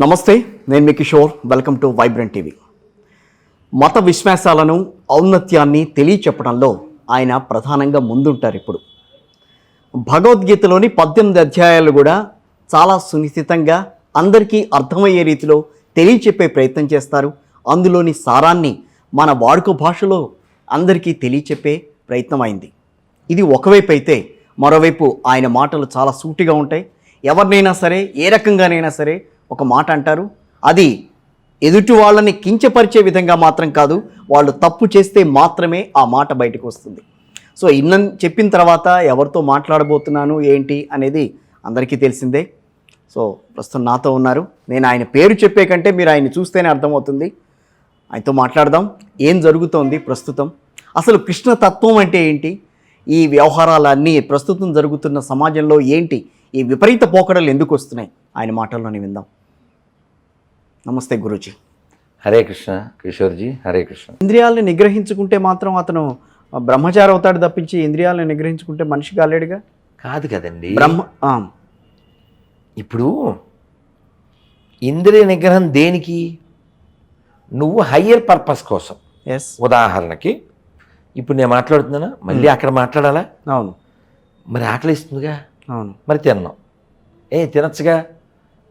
నమస్తే, నేను మీ Kishore. Welcome to vibrant TV. మత విశ్వాసాలను, ఔన్నత్యాన్ని తెలియచెప్పడంలో ఆయన ప్రధానంగా ముందుంటారు. ఇప్పుడు భగవద్గీతలోని 18 అధ్యాయాలు కూడా చాలా సునిశ్చితంగా అందరికీ అర్థమయ్యే రీతిలో తెలియచెప్పే ప్రయత్నం చేస్తారు. అందులోని సారాన్ని మన వాడుక భాషలో అందరికీ తెలియచెప్పే ప్రయత్నం అయింది. ఇది ఒకవైపు అయితే, మరోవైపు ఆయన మాటలు చాలా సూటిగా ఉంటాయి. ఎవరినైనా సరే, ఏ రకంగానైనా సరే ఒక మాట అంటారు. అది ఎదుటి వాళ్ళని కించపరిచే విధంగా మాత్రం కాదు, వాళ్ళు తప్పు చేస్తే మాత్రమే ఆ మాట బయటకు వస్తుంది. సో చెప్పిన తర్వాత ఎవరితో మాట్లాడబోతున్నాను ఏంటి అనేది అందరికీ తెలిసిందే. సో ప్రస్తుతం నాతో ఉన్నారు. నేను ఆయన పేరు చెప్పే కంటే మీరు ఆయన చూస్తేనే అర్థమవుతుంది. ఆయనతో మాట్లాడదాం. ఏం జరుగుతోంది ప్రస్తుతం, అసలు కృష్ణతత్వం అంటే ఏంటి, ఈ వ్యవహారాలన్నీ ప్రస్తుతం జరుగుతున్న సమాజంలో ఏంటి, ఈ విపరీత పోకడలు ఎందుకు వస్తున్నాయి, ఆయన మాటల్లోనే విందాం. నమస్తే గురూజీ. హరే కృష్ణ కిషోర్జీ. హరే కృష్ణ. ఇంద్రియాలను నిగ్రహించుకుంటే మాత్రం అతను బ్రహ్మచారి అవుతాడు తప్పించి ఇంద్రియాలను నిగ్రహించుకుంటే మనిషి కాలేడుగా. కాదు కదండి. ఇప్పుడు ఇంద్రియ నిగ్రహం దేనికి? నువ్వు హయ్యర్ పర్పస్ కోసం. ఎస్. ఉదాహరణకి ఇప్పుడు నేను మాట్లాడుతున్నానా, మళ్ళీ అక్కడ మాట్లాడాలా? అవును. మరి ఆకలిస్తుందిగా. అవును. మరి తిన్నాం. తినచ్చుగా,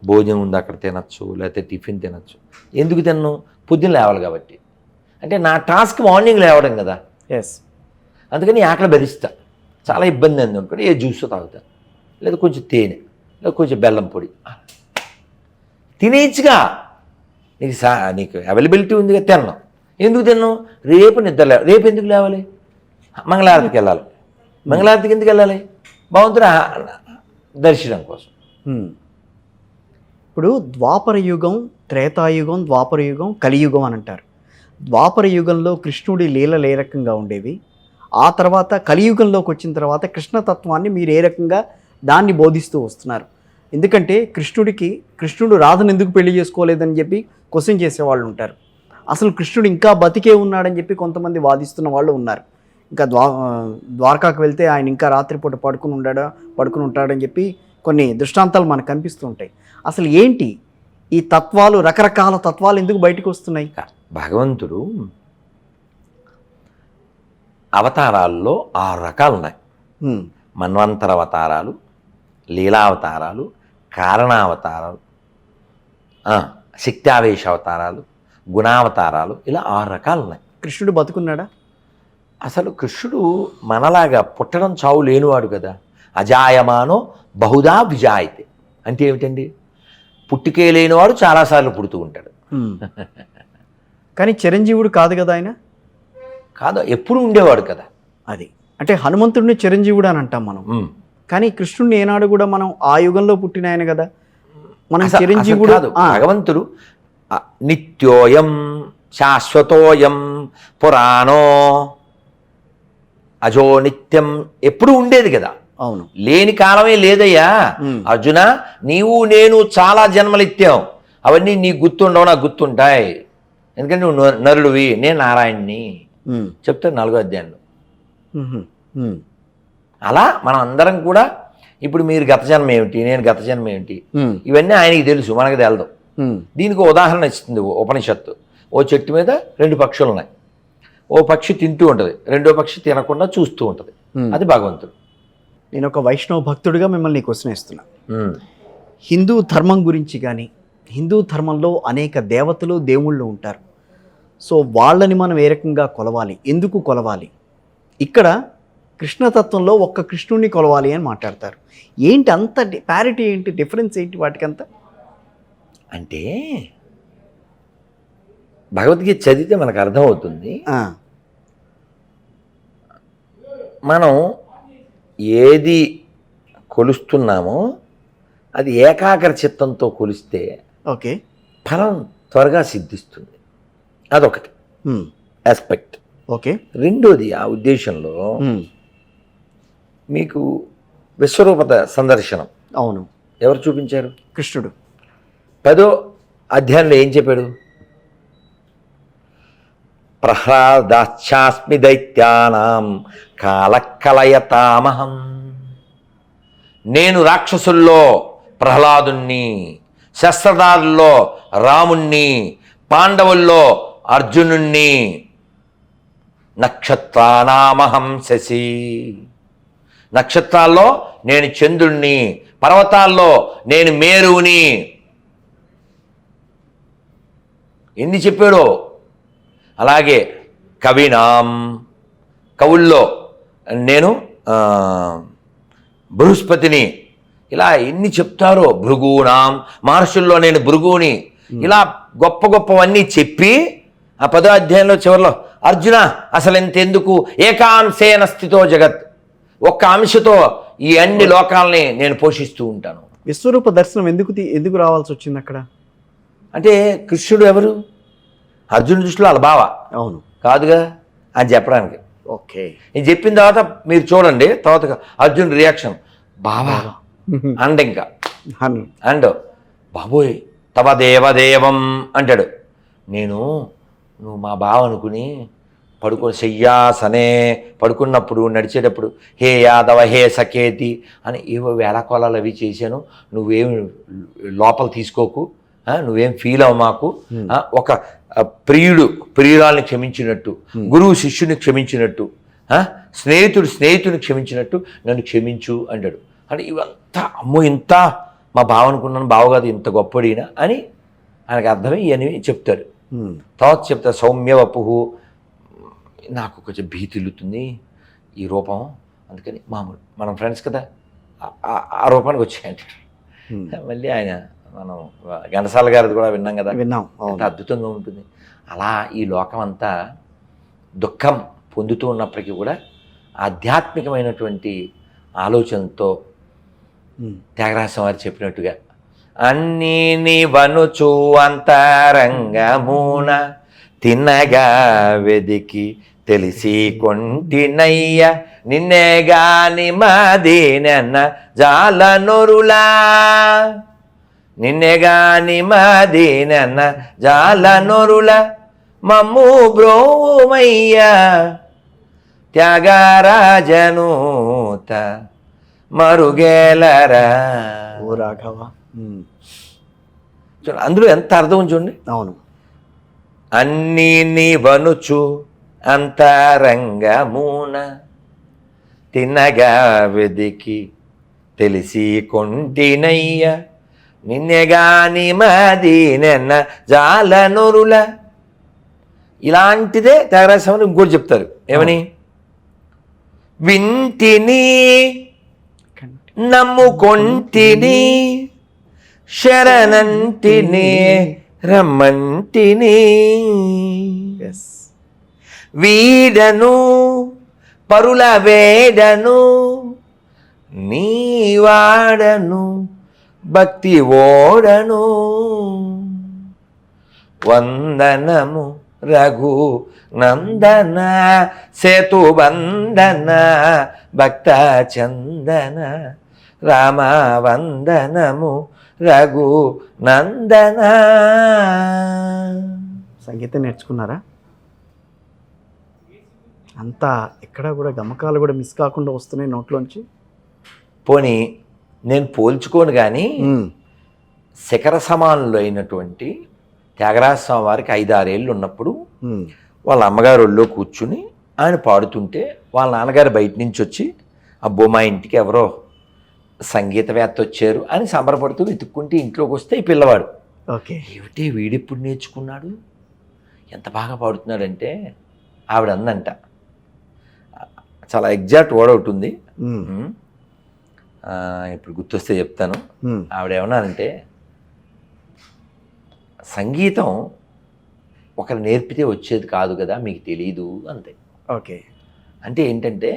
భోజనం ఉంది అక్కడ తినచ్చు, లేకపోతే టిఫిన్ తినచ్చు. ఎందుకు తిన్నాను? పొద్దున్న లేవాలి కాబట్టి. అంటే నా టాస్క్ మార్నింగ్ లేవడం కదా. ఎస్. అందుకని ఆకలి భరిస్తా. చాలా ఇబ్బంది అంది అనుకోండి, ఏ జ్యూస్ తాగుతా, లేదా కొంచెం తేనె, లేదా కొంచెం బెల్లం పొడి తినేయచ్చుగా. నీకు అవైలబిలిటీ ఉందిగా, తిన్నాం. ఎందుకు తిన్నాం? రేపు నిద్ర రేపు ఎందుకు లేవాలి? మంగళారతికి వెళ్ళాలి. మంగళారతికి ఎందుకు వెళ్ళాలి? భగవంతుడు దర్శనం కోసం. ఇప్పుడు ద్వాపర యుగం, త్రేతాయుగం, ద్వాపర యుగం, కలియుగం అని అంటారు. ద్వాపర యుగంలో కృష్ణుడి లీలలు ఏ రకంగా ఉండేవి, ఆ తర్వాత కలియుగంలోకి వచ్చిన తర్వాత కృష్ణతత్వాన్ని మీరు ఏ రకంగా దాన్ని బోధిస్తూ వస్తున్నారు? ఎందుకంటే కృష్ణుడు రాధను ఎందుకు పెళ్లి చేసుకోలేదని చెప్పి క్వశ్చన్ చేసేవాళ్ళు ఉంటారు. అసలు కృష్ణుడు ఇంకా బతికే ఉన్నాడని చెప్పి కొంతమంది వాదిస్తున్న వాళ్ళు ఉన్నారు. ఇంకా ద్వారకాకు వెళ్తే ఆయన ఇంకా రాత్రిపూట పడుకుని ఉంటాడని చెప్పి కొన్ని దృష్టాంతాలు మనకు కనిపిస్తూ ఉంటాయి. అసలు ఏంటి ఈ తత్వాలు, రకరకాల తత్వాలు ఎందుకు బయటకు వస్తున్నాయి? భగవంతుడు అవతారాల్లో 6 రకాలు ఉన్నాయి. మన్వంతర అవతారాలు, లీలావతారాలు, కారణావతారాలు, శక్త్యావేశ అవతారాలు, గుణావతారాలు, ఇలా 6 రకాలు ఉన్నాయి. కృష్ణుడు బతుకున్నాడా? అసలు కృష్ణుడు మనలాగా పుట్టడం చావు లేనివాడు కదా. అజాయమానో బహుదా విజాయితే అంటే ఏమిటండి? పుట్టికే లేనివాడు చాలాసార్లు పుడుతూ ఉంటాడు. కానీ చిరంజీవుడు కాదు కదా ఆయన. కాదు, ఎప్పుడు ఉండేవాడు కదా. అది అంటే హనుమంతుడిని చిరంజీవుడు అని అంటాం మనం. కానీ కృష్ణుడిని ఏనాడు కూడా మనం ఆ యుగంలో పుట్టిన ఆయన కదా. మనం చిరంజీవుడు కాదు. భగవంతుడు నిత్యోయం శాశ్వతోయం పురాణో అజో నిత్యం ఎప్పుడు ఉండేది కదా. అవును. లేని కాలమే లేదయ్యా. అర్జున, నీవు నేను చాలా జన్మలిత్తాం, అవన్నీ నీకు గుర్తుండవు, నాకు గుర్తుంటాయి. ఎందుకంటే నువ్వు నరుడివి, నేను నారాయణ్ణి చెప్తాను 4వ అధ్యాయంలో. అలా మనం అందరం కూడా ఇప్పుడు మీరు గత జన్మ ఏమిటి, నేను గత జన్మ ఏమిటి, ఇవన్నీ ఆయనకి తెలుసు, మనకు తెలదు. దీనికి ఉదాహరణ ఇస్తుంది ఉపనిషత్తు. ఓ చెట్టు మీద 2 పక్షులు ఉన్నాయి. ఓ పక్షి తింటూ ఉంటుంది, రెండో పక్షి తినకుండా చూస్తూ ఉంటుంది. అది భగవంతుడు. నేను ఒక వైష్ణవ భక్తుడిగా మిమ్మల్ని క్వశ్చన్ ఇస్తున్నా. హిందూ ధర్మం గురించి కానీ, హిందూ ధర్మంలో అనేక దేవతలు, దేవుళ్ళు ఉంటారు. సో వాళ్ళని మనం ఏ రకంగా కొలవాలి, ఎందుకు కొలవాలి? ఇక్కడ కృష్ణతత్వంలో ఒక్క కృష్ణుడిని కొలవాలి అని మాట్లాడతారు. ఏంటి అంత ప్యారిటీ, ఏంటి డిఫరెన్స్, ఏంటి వాటికంతా? అంటే భగవద్గీత చదివితే మనకు అర్థమవుతుంది. మనం ఏది కొలుస్తున్నామో అది ఏకాగ్ర చిత్తంతో కొలిస్తే ఓకే ఫలం త్వరగా సిద్ధిస్తుంది. అదొకటి ఆస్పెక్ట్. ఓకే. రెండోది, ఆ ఉద్దేశంలో మీకు విశ్వరూప సందర్శనం. అవును. ఎవరు చూపించారు? కృష్ణుడు. 10వ అధ్యాయంలో ఏం చెప్పాడు? ప్రహ్లాదాస్మి దైత్యానాం కాలకలయతామహం. నేను రాక్షసుల్లో ప్రహ్లాదుణ్ణి, శస్త్రధారుల్లో రాముణ్ణి, పాండవుల్లో అర్జునుణ్ణి, నక్షత్రానామహం శశి, నక్షత్రాల్లో నేను చంద్రుణ్ణి, పర్వతాల్లో నేను మేరువుని. ఎన్ని చెప్పాడో. అలాగే కవినాం, కవుల్లో నేను బృహస్పతిని, ఇలా ఎన్ని చెప్తారో. భృగునాం, మహర్షుల్లో నేను భృగుని, ఇలా గొప్ప గొప్పవన్నీ చెప్పి ఆ 10వ అధ్యాయంలో చివరిలో అర్జున అసలు ఇంతెందుకు, ఏకాంశేన స్థితో జగత్, ఒక్క అంశతో ఈ అన్ని లోకాలని నేను పోషిస్తూ ఉంటాను. విశ్వరూప దర్శనం ఎందుకు రావాల్సి వచ్చింది అక్కడ? అంటే కృష్ణుడు ఎవరు? అర్జునుడి దృష్టిలో వాళ్ళ బావ. అవును కాదుగా అని చెప్పడానికి. ఓకే, నేను చెప్పిన తర్వాత మీరు చూడండి, తర్వాత అర్జున్ రియాక్షన్ బావా అండ్ ఇంకా అండ్ బాబోయ్ తవ దేవదేవం అంటాడు. నువ్వు మా బావ అనుకుని పడుకొని శయ్యాసనే పడుకున్నప్పుడు నడిచేటప్పుడు హే యాదవ హే సకేతి అని ఏవో వేళాకోళాలు అవి చేశాను, నువ్వేం లోపల తీసుకోకు, నువ్వేం ఫీల్ అవ్వ మాకు. ఒక ప్రియురాల్ని క్షమించినట్టు, గురువు శిష్యుని క్షమించినట్టు, స్నేహితుడు స్నేహితుని క్షమించినట్టు నన్ను క్షమించు అంటాడు. అంటే ఇవంతా అమ్మో ఇంత మా బావ అనుకున్నాను, బావ కాదు ఇంత గొప్పడినా అని ఆయనకు అర్థమై ఇవన్నీ చెప్తాడు. తర్వాత చెప్తారు సౌమ్య వపుహు, నాకు కొంచెం భీతి ఇల్లుతుంది ఈ రూపం, అందుకని మామూలు మనం ఫ్రెండ్స్ కదా ఆ రూపానికి వచ్చాయంట. మళ్ళీ ఆయన మనం ఘంటసాల గారిది కూడా విన్నాం కదా, ఎంత అద్భుతంగా ఉంటుంది. అలా ఈ లోకం అంతా దుఃఖం పొందుతూ ఉన్నప్పటికీ కూడా ఆధ్యాత్మికమైనటువంటి ఆలోచనతో త్యాగరాజ వారు చెప్పినట్టుగా అన్నీ నివనుచు అంతరంగమున తిన్నగా వెదికి తెలిసి కొంటినయ్య నిన్నే గాని మదీనన్న జాల నొరులా, నిన్నే గాని మదీనన్న జాల నొరుల మమ్ము బ్రోమయ్య త్యాగరాజనూత మరుగేలరా ఓ రాఘవ. చూడండి అందులో ఎంత అర్థం చూడండి. అవును, అన్నీ నివనుచు అంతరంగమున తిన్నగా వెదికి తెలిసి కొంటినయ్య నిన్నెగాని మదీనన్న జాల నొరుల. ఇలాంటిదే త్యాగరాజస్వామి ఇంకోటి చెప్తారు. ఏమని? వింటిని నమ్ముకొంటిని శరణంటిని రమ్మంటిని, వీడను పరుల వేడను నీవాడను భక్తి ఓడను, వందనము రఘు నందన సేతుబందన భక్త చందన రామ వందనము రఘు నందన. సంగీతం నేర్చుకున్నారా? అంతా ఎక్కడ కూడా గమకాలు కూడా మిస్ కాకుండా వస్తున్నాయి నోట్లోంచి. పోనీ నేను పోల్చుకోను కానీ శిఖర సమానులు అయినటువంటి త్యాగరాజస్వామి వారికి 5-6 ఏళ్ళు ఉన్నప్పుడు వాళ్ళ అమ్మగారు ఒళ్ళో కూర్చుని ఆయన పాడుతుంటే వాళ్ళ నాన్నగారు బయట నుంచి వచ్చి అబ్బో మా ఇంటికి ఎవరో సంగీతవేత్త వచ్చారు అని సంబరపడుతూ వెతుక్కుంటే ఇంట్లోకి వస్తే ఈ పిల్లవాడు ఓకే ఏమిటి వీడిప్పుడు నేర్చుకున్నాడు, ఎంత బాగా పాడుతున్నాడంటే ఆవిడ అందంట. చాలా ఎగ్జాక్ట్ వర్డ్ ఒకటి ఉంది, ఇప్పుడు గుర్తొస్తే చెప్తాను. ఆవిడ ఏమన్నానంటే సంగీతం ఒకరు నేర్పితే వచ్చేది కాదు కదా, మీకు తెలీదు అంతే. ఓకే, అంటే ఏంటంటే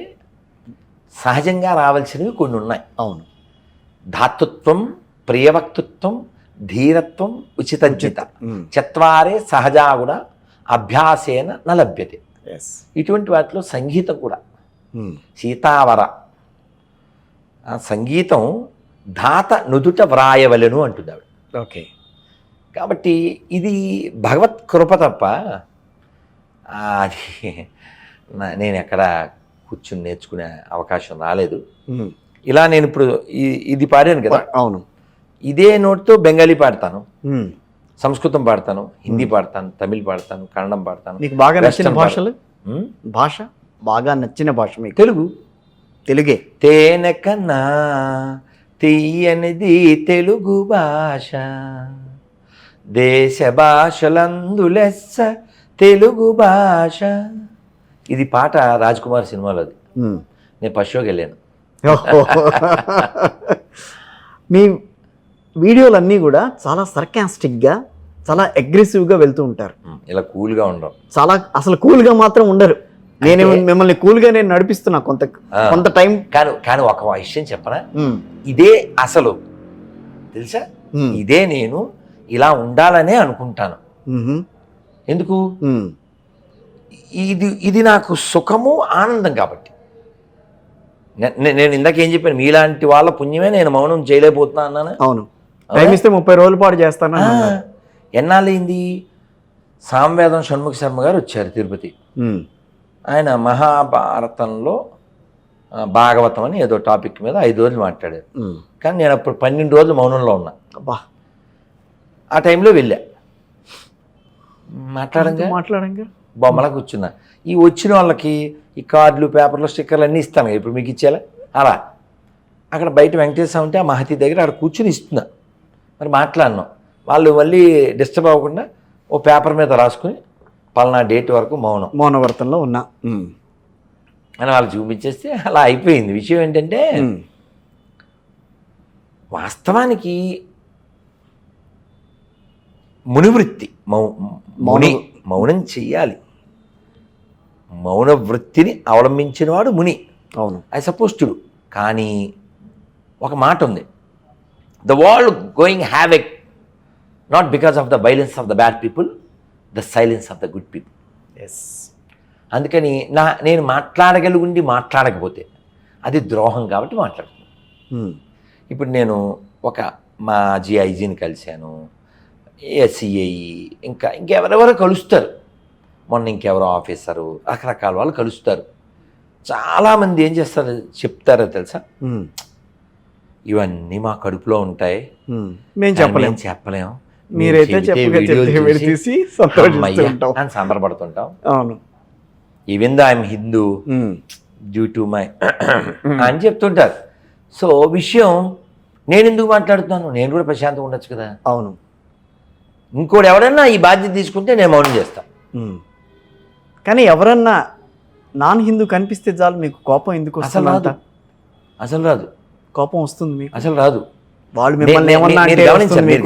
సహజంగా రావాల్సినవి కొన్ని ఉన్నాయి. అవును, ధాతృత్వం, ప్రియవక్తృత్వం, ధీరత్వం, ఉచితంచిత చత్వారే సహజా కూడా అభ్యాసేన నలభ్యతే. ఇటువంటి వాటిలో సంగీతం కూడా సీతావర సంగీతం ధాత నుదుట వ్రాయవలెను అంటుంది ఆవిడ. ఓకే, కాబట్టి ఇది భగవత్ కృప తప్ప అది నేను ఎక్కడ కూర్చుని నేర్చుకునే అవకాశం రాలేదు. ఇలా నేను ఇప్పుడు ఇది పాడాను కదా, అవును, ఇదే నోటితో బెంగాలీ పాడతాను, సంస్కృతం పాడతాను, హిందీ పాడతాను, తమిళ్ పాడతాను, కన్నడం పాడతాను. మీకు బాగా నచ్చిన వెస్టర్న్ భాషలు? భాష బాగా నచ్చిన భాష మీకు? తెలుగే. తేనె కన్నా తీయనిది తెలుగు భాష, దేశ భాషలందు లెస్స తెలుగు భాష. ఇది పాట రాజ్ కుమార్ సినిమాలోది. నేను ఫస్ట్ షోకి వెళ్ళాను. మీ వీడియోలన్నీ కూడా చాలా సర్కాస్టిక్గా, చాలా అగ్రెసివ్గా వెళ్తూ ఉంటారు. ఇలా కూల్గా ఉండడం, చాలా అసలు కూల్గా మాత్రం ఉండరు. నేను మిమ్మల్ని కూల్గా నేను నడిపిస్తున్నా కొంత టైం. కానీ ఒక విషయం చెప్పనా, ఇదే అసలు తెలుసా, ఇదే నేను ఇలా ఉండాలనే అనుకుంటాను. ఎందుకు? ఇది నాకు సుఖము ఆనందం కాబట్టి. నేను ఇందాక ఏం చెప్పాను, మీలాంటి వాళ్ళ పుణ్యమే నేను మౌనం చేయలేకపోతున్నా అన్నాను. అవును, టైం ఇస్తే 30 రోజుల పాటు చేస్తాను. ఎన్నాళ్ళైంది? సామవేదం షణ్ముఖ శర్మ గారు వచ్చారు తిరుపతి. ఆయన మహాభారతంలో భాగవతం అని ఏదో టాపిక్ మీద 5 రోజులు మాట్లాడారు. కానీ నేను అప్పుడు 12 రోజులు మౌనంలో ఉన్నా. అబ్బా, ఆ టైంలో వెళ్ళా. మాట్లాడంగా బొమ్మలా కూర్చున్నా. ఈ వచ్చిన వాళ్ళకి ఈ కార్డులు, పేపర్లు, స్టిక్కర్లు అన్నీ ఇస్తాను. ఇప్పుడు మీకు ఇచ్చేలా అలా అక్కడ బయట వెంకటేశ్వర ఉంటే ఆ మహతి దగ్గర అక్కడ కూర్చుని ఇస్తున్నా. మరి మాట్లాడినాం. వాళ్ళు మళ్ళీ డిస్టర్బ్ అవ్వకుండా ఓ పేపర్ మీద రాసుకుని పలానా డేట్ వరకు మౌనవర్తంలో ఉన్నా అని వాళ్ళు చూపించేస్తే అలా అయిపోయింది. విషయం ఏంటంటే, వాస్తవానికి మునివృత్తి మౌనం చెయ్యాలి. మౌన వృత్తిని అవలంబించిన వాడు ముని. అవును, ఐ సపోజ్డ్. కానీ ఒక మాట ఉంది, the world going havoc not because of the violence of the bad people, the silence of the good people. Yes. అందుకని నేను మాట్లాడగలిగి మాట్లాడకపోతే అది ద్రోహం కాబట్టి మాట్లాడుతున్నాను. ఇప్పుడు నేను ఒక మా జిఐజీని కలిశాను, ఎస్సిఐ, ఇంకెవరెవరో కలుస్తారు. మొన్న ఇంకెవరో ఆఫీసరు, రకరకాల వాళ్ళు కలుస్తారు. చాలామంది ఏం చేస్తారు చెప్తారో తెలుసా, ఇవన్నీ మా కడుపులో ఉంటాయి, మేము చెప్పలేం, మీరైతే అని సంబరపడుతుంటాం. అవును, even though I'm Hindu due to my అని చెప్తుంటారు. సో విషయం, నేను ఎందుకు మాట్లాడుతున్నాను? నేను కూడా ప్రశాంతంగా ఉండొచ్చు కదా. అవును, ఇంకోటి ఎవడన్నా ఈ బాధ్యత తీసుకుంటే నేను మౌనం చేస్తాను. కానీ ఎవరన్నా నాన్ హిందూ కనిపిస్తే చాలు మీకు కోపం ఎందుకు వస్తుంది? అసలు రాదు. కోపం వస్తుంది మీకు? అసలు రాదు. వాళ్ళు మిమ్మల్ని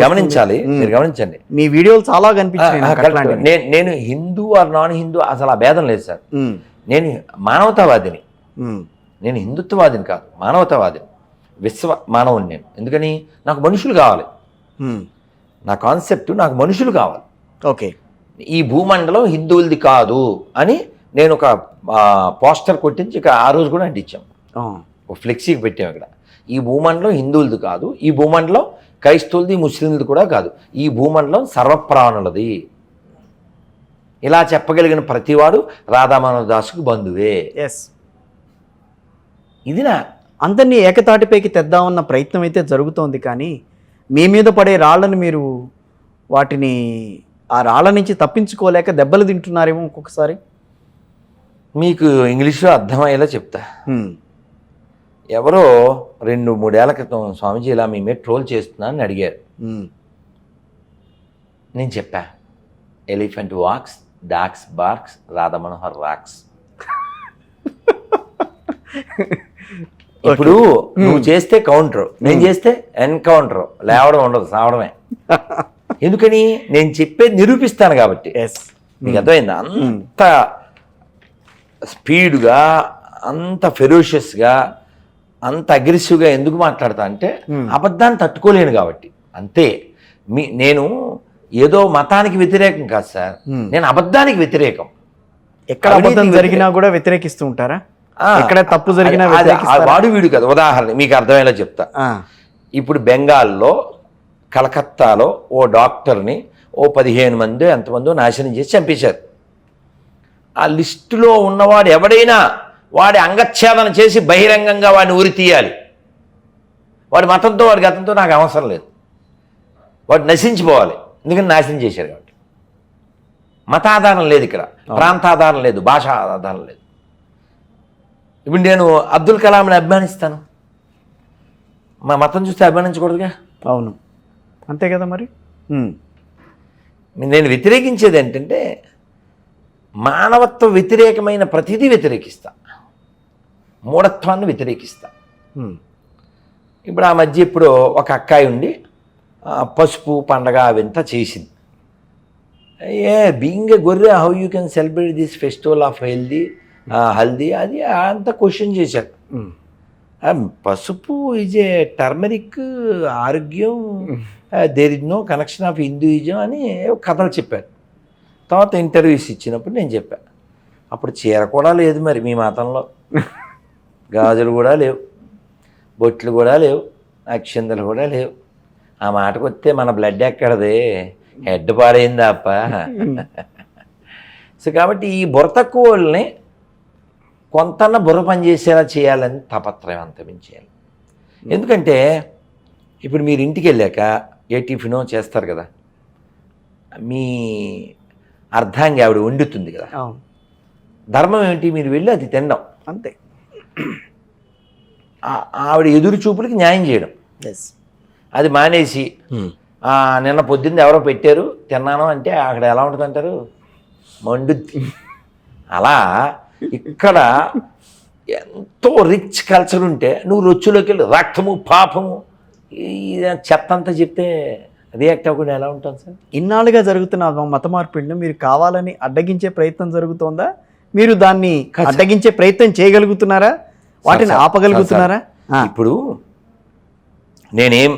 గమనించండి. మీ వీడియోలు చాలా కనిపించాయి. నేను హిందూ ఆర్ నాన్ హిందూ అసలు ఆ భేదం లేదు సార్. నేను మానవతావాదిని. నేను హిందుత్వవాదిని కాదు, మానవతావాదిని, విశ్వ మానవుని నేను. ఎందుకని? నాకు మనుషులు కావాలి. నా కాన్సెప్ట్, నాకు మనుషులు కావాలి. ఓకే, ఈ భూమండలం హిందువులది కాదు అని నేను ఒక పోస్టర్ కొట్టించి ఆ రోజు కూడా అంటించాం, ఒక ఫ్లెక్సీకి పెట్టాం. ఇక్కడ ఈ భూమండలం హిందువులది కాదు, ఈ భూమండలం క్రైస్తవులది, ముస్లింలది కూడా కాదు, ఈ భూమండలం సర్వప్రాణులది. ఇలా చెప్పగలిగిన ప్రతివాడు రాధామాధవ దాసుకు బంధువే. ఎస్, ఇది నా అందరినీ ఏకతాటిపైకి తెద్దామన్న ప్రయత్నం అయితే జరుగుతోంది. కానీ మీ మీద పడే రాళ్ళని మీరు వాటిని ఆ రాళ్ళ నుంచి తప్పించుకోలేక దెబ్బలు తింటున్నారేమో ఒక్కొక్కసారి. మీకు ఇంగ్లీష్లో అర్థమయ్యేలా చెప్తా. ఎవరో 2-3 ఏళ్ల క్రితం స్వామీజీ ఇలా మీ మీద ట్రోల్ చేస్తున్నా అని అడిగారు. నేను చెప్పా, elephant walks, dogs barks, Radha Manohar rocks. ఇప్పుడు నువ్వు చేస్తే కౌంటర్, నేను చేస్తే ఎన్కౌంటర్. లేవడం ఉండదు, సావడమే. ఎందుకని? నేను చెప్పేది నిరూపిస్తాను కాబట్టి. నీకు అర్థమైంది? అంత స్పీడ్గా, అంత ఫెరోషియస్గా, అంత అగ్రెసివ్గా ఎందుకు మాట్లాడతా అంటే అబద్ధాన్ని తట్టుకోలేను కాబట్టి. అంతే. నేను ఏదో మతానికి వ్యతిరేకం కాదు సార్, నేను అబద్ధానికి వ్యతిరేకం. ఎక్కడ అబద్ధం జరిగినా కూడా వ్యతిరేకిస్తూ ఉంటారా? ఎక్కడ తప్పు జరిగినా వాడు వీడు కదా. ఉదాహరణ మీకు అర్థమయ్యేలా చెప్తా. ఇప్పుడు బెంగాల్లో కలకత్తాలో ఓ డాక్టర్ని ఓ 15 మంది ఎంతమందో నాశనం చేసి చంపేశారు. ఆ లిస్టులో ఉన్నవాడు ఎవడైనా వాడి అంగచ్ఛేదన చేసి బహిరంగంగా వాడిని ఉరి తీయాలి. వాడి మతంతో, వాడి గతంతో నాకు అవసరం లేదు. వాడు నశించిపోవాలి, ఎందుకని నాశనం చేశారు కాబట్టి. మత ఆధారం లేదు ఇక్కడ, ప్రాంత ఆధారం లేదు, భాష ఆధారం లేదు. ఇప్పుడు నేను అబ్దుల్ కలాంని అభిమానిస్తాను, మా మతం చూస్తే అభిమానించకూడదుగా. అవును, అంతే కదా మరి. నేను వ్యతిరేకించేది ఏంటంటే మానవత్వ వ్యతిరేకమైన ప్రతిదీ వ్యతిరేకిస్తా, మూఢత్వాన్ని వ్యతిరేకిస్తా. ఇప్పుడు ఆ మధ్య ఇప్పుడు ఒక అక్కాయి ఉండి పసుపు పండగ అవింతా చేసింది. బీయింగ్ ఏ గొర్రె how you can celebrate this festival of haldi అది అంతా క్వశ్చన్ చేశారు. పసుపు ఈజ్ ఏ టర్మరిక్, ఆరోగ్యం, there is no connection of Hinduism అని కథలు చెప్పారు. తర్వాత ఇంటర్వ్యూస్ ఇచ్చినప్పుడు నేను చెప్పాను, అప్పుడు చీర కూడా లేదు మరి మీ మతంలో, గాజులు కూడా లేవు, బొట్లు కూడా లేవు, అక్షింతలు కూడా లేవు. ఆ మాటకు వస్తే మన బ్లడ్ ఎక్కడది, హెడ్ పాడైందా అప్ప. సో కాబట్టి ఈ బుర్ర తక్కువ వాళ్ళని కొంతన్న బుర్ర పనిచేసేలా చేయాలని తాపత్రయం అంతమించేయాలి. ఎందుకంటే ఇప్పుడు మీరు ఇంటికి వెళ్ళాక ఏ టిఫినో చేస్తారు కదా, మీ అర్ధాంగి ఆవిడ వండుతుంది కదా, ధర్మం ఏమిటి, మీరు వెళ్ళి అది తినడం అంతే. ఆవిడ ఎదురు చూపులకి న్యాయం చేయడం, అది మానేసి నిన్న పొద్దున్న ఎవరో పెట్టారు తిన్నాను అంటే అక్కడ ఎలా ఉంటుంది అంటారు, మండుద్ది. అలా ఇక్కడ ఎంతో రిచ్ కల్చర్ ఉంటే నువ్వు రొచ్చులోకి వెళ్ళి రక్తము పాపము చెత్త అంతా చెప్తే రియాక్ట్ అవ్వకుండా ఎలా ఉంటాను సార్? ఇన్నాళ్ళుగా జరుగుతున్న మత మార్పిడిని మీరు కావాలని అడ్డగించే ప్రయత్నం జరుగుతోందా? మీరు దాన్ని అడ్డగించే ప్రయత్నం చేయగలుగుతున్నారా? వాటిని ఆపగలుగుతున్నారా? ఇప్పుడు నేనేం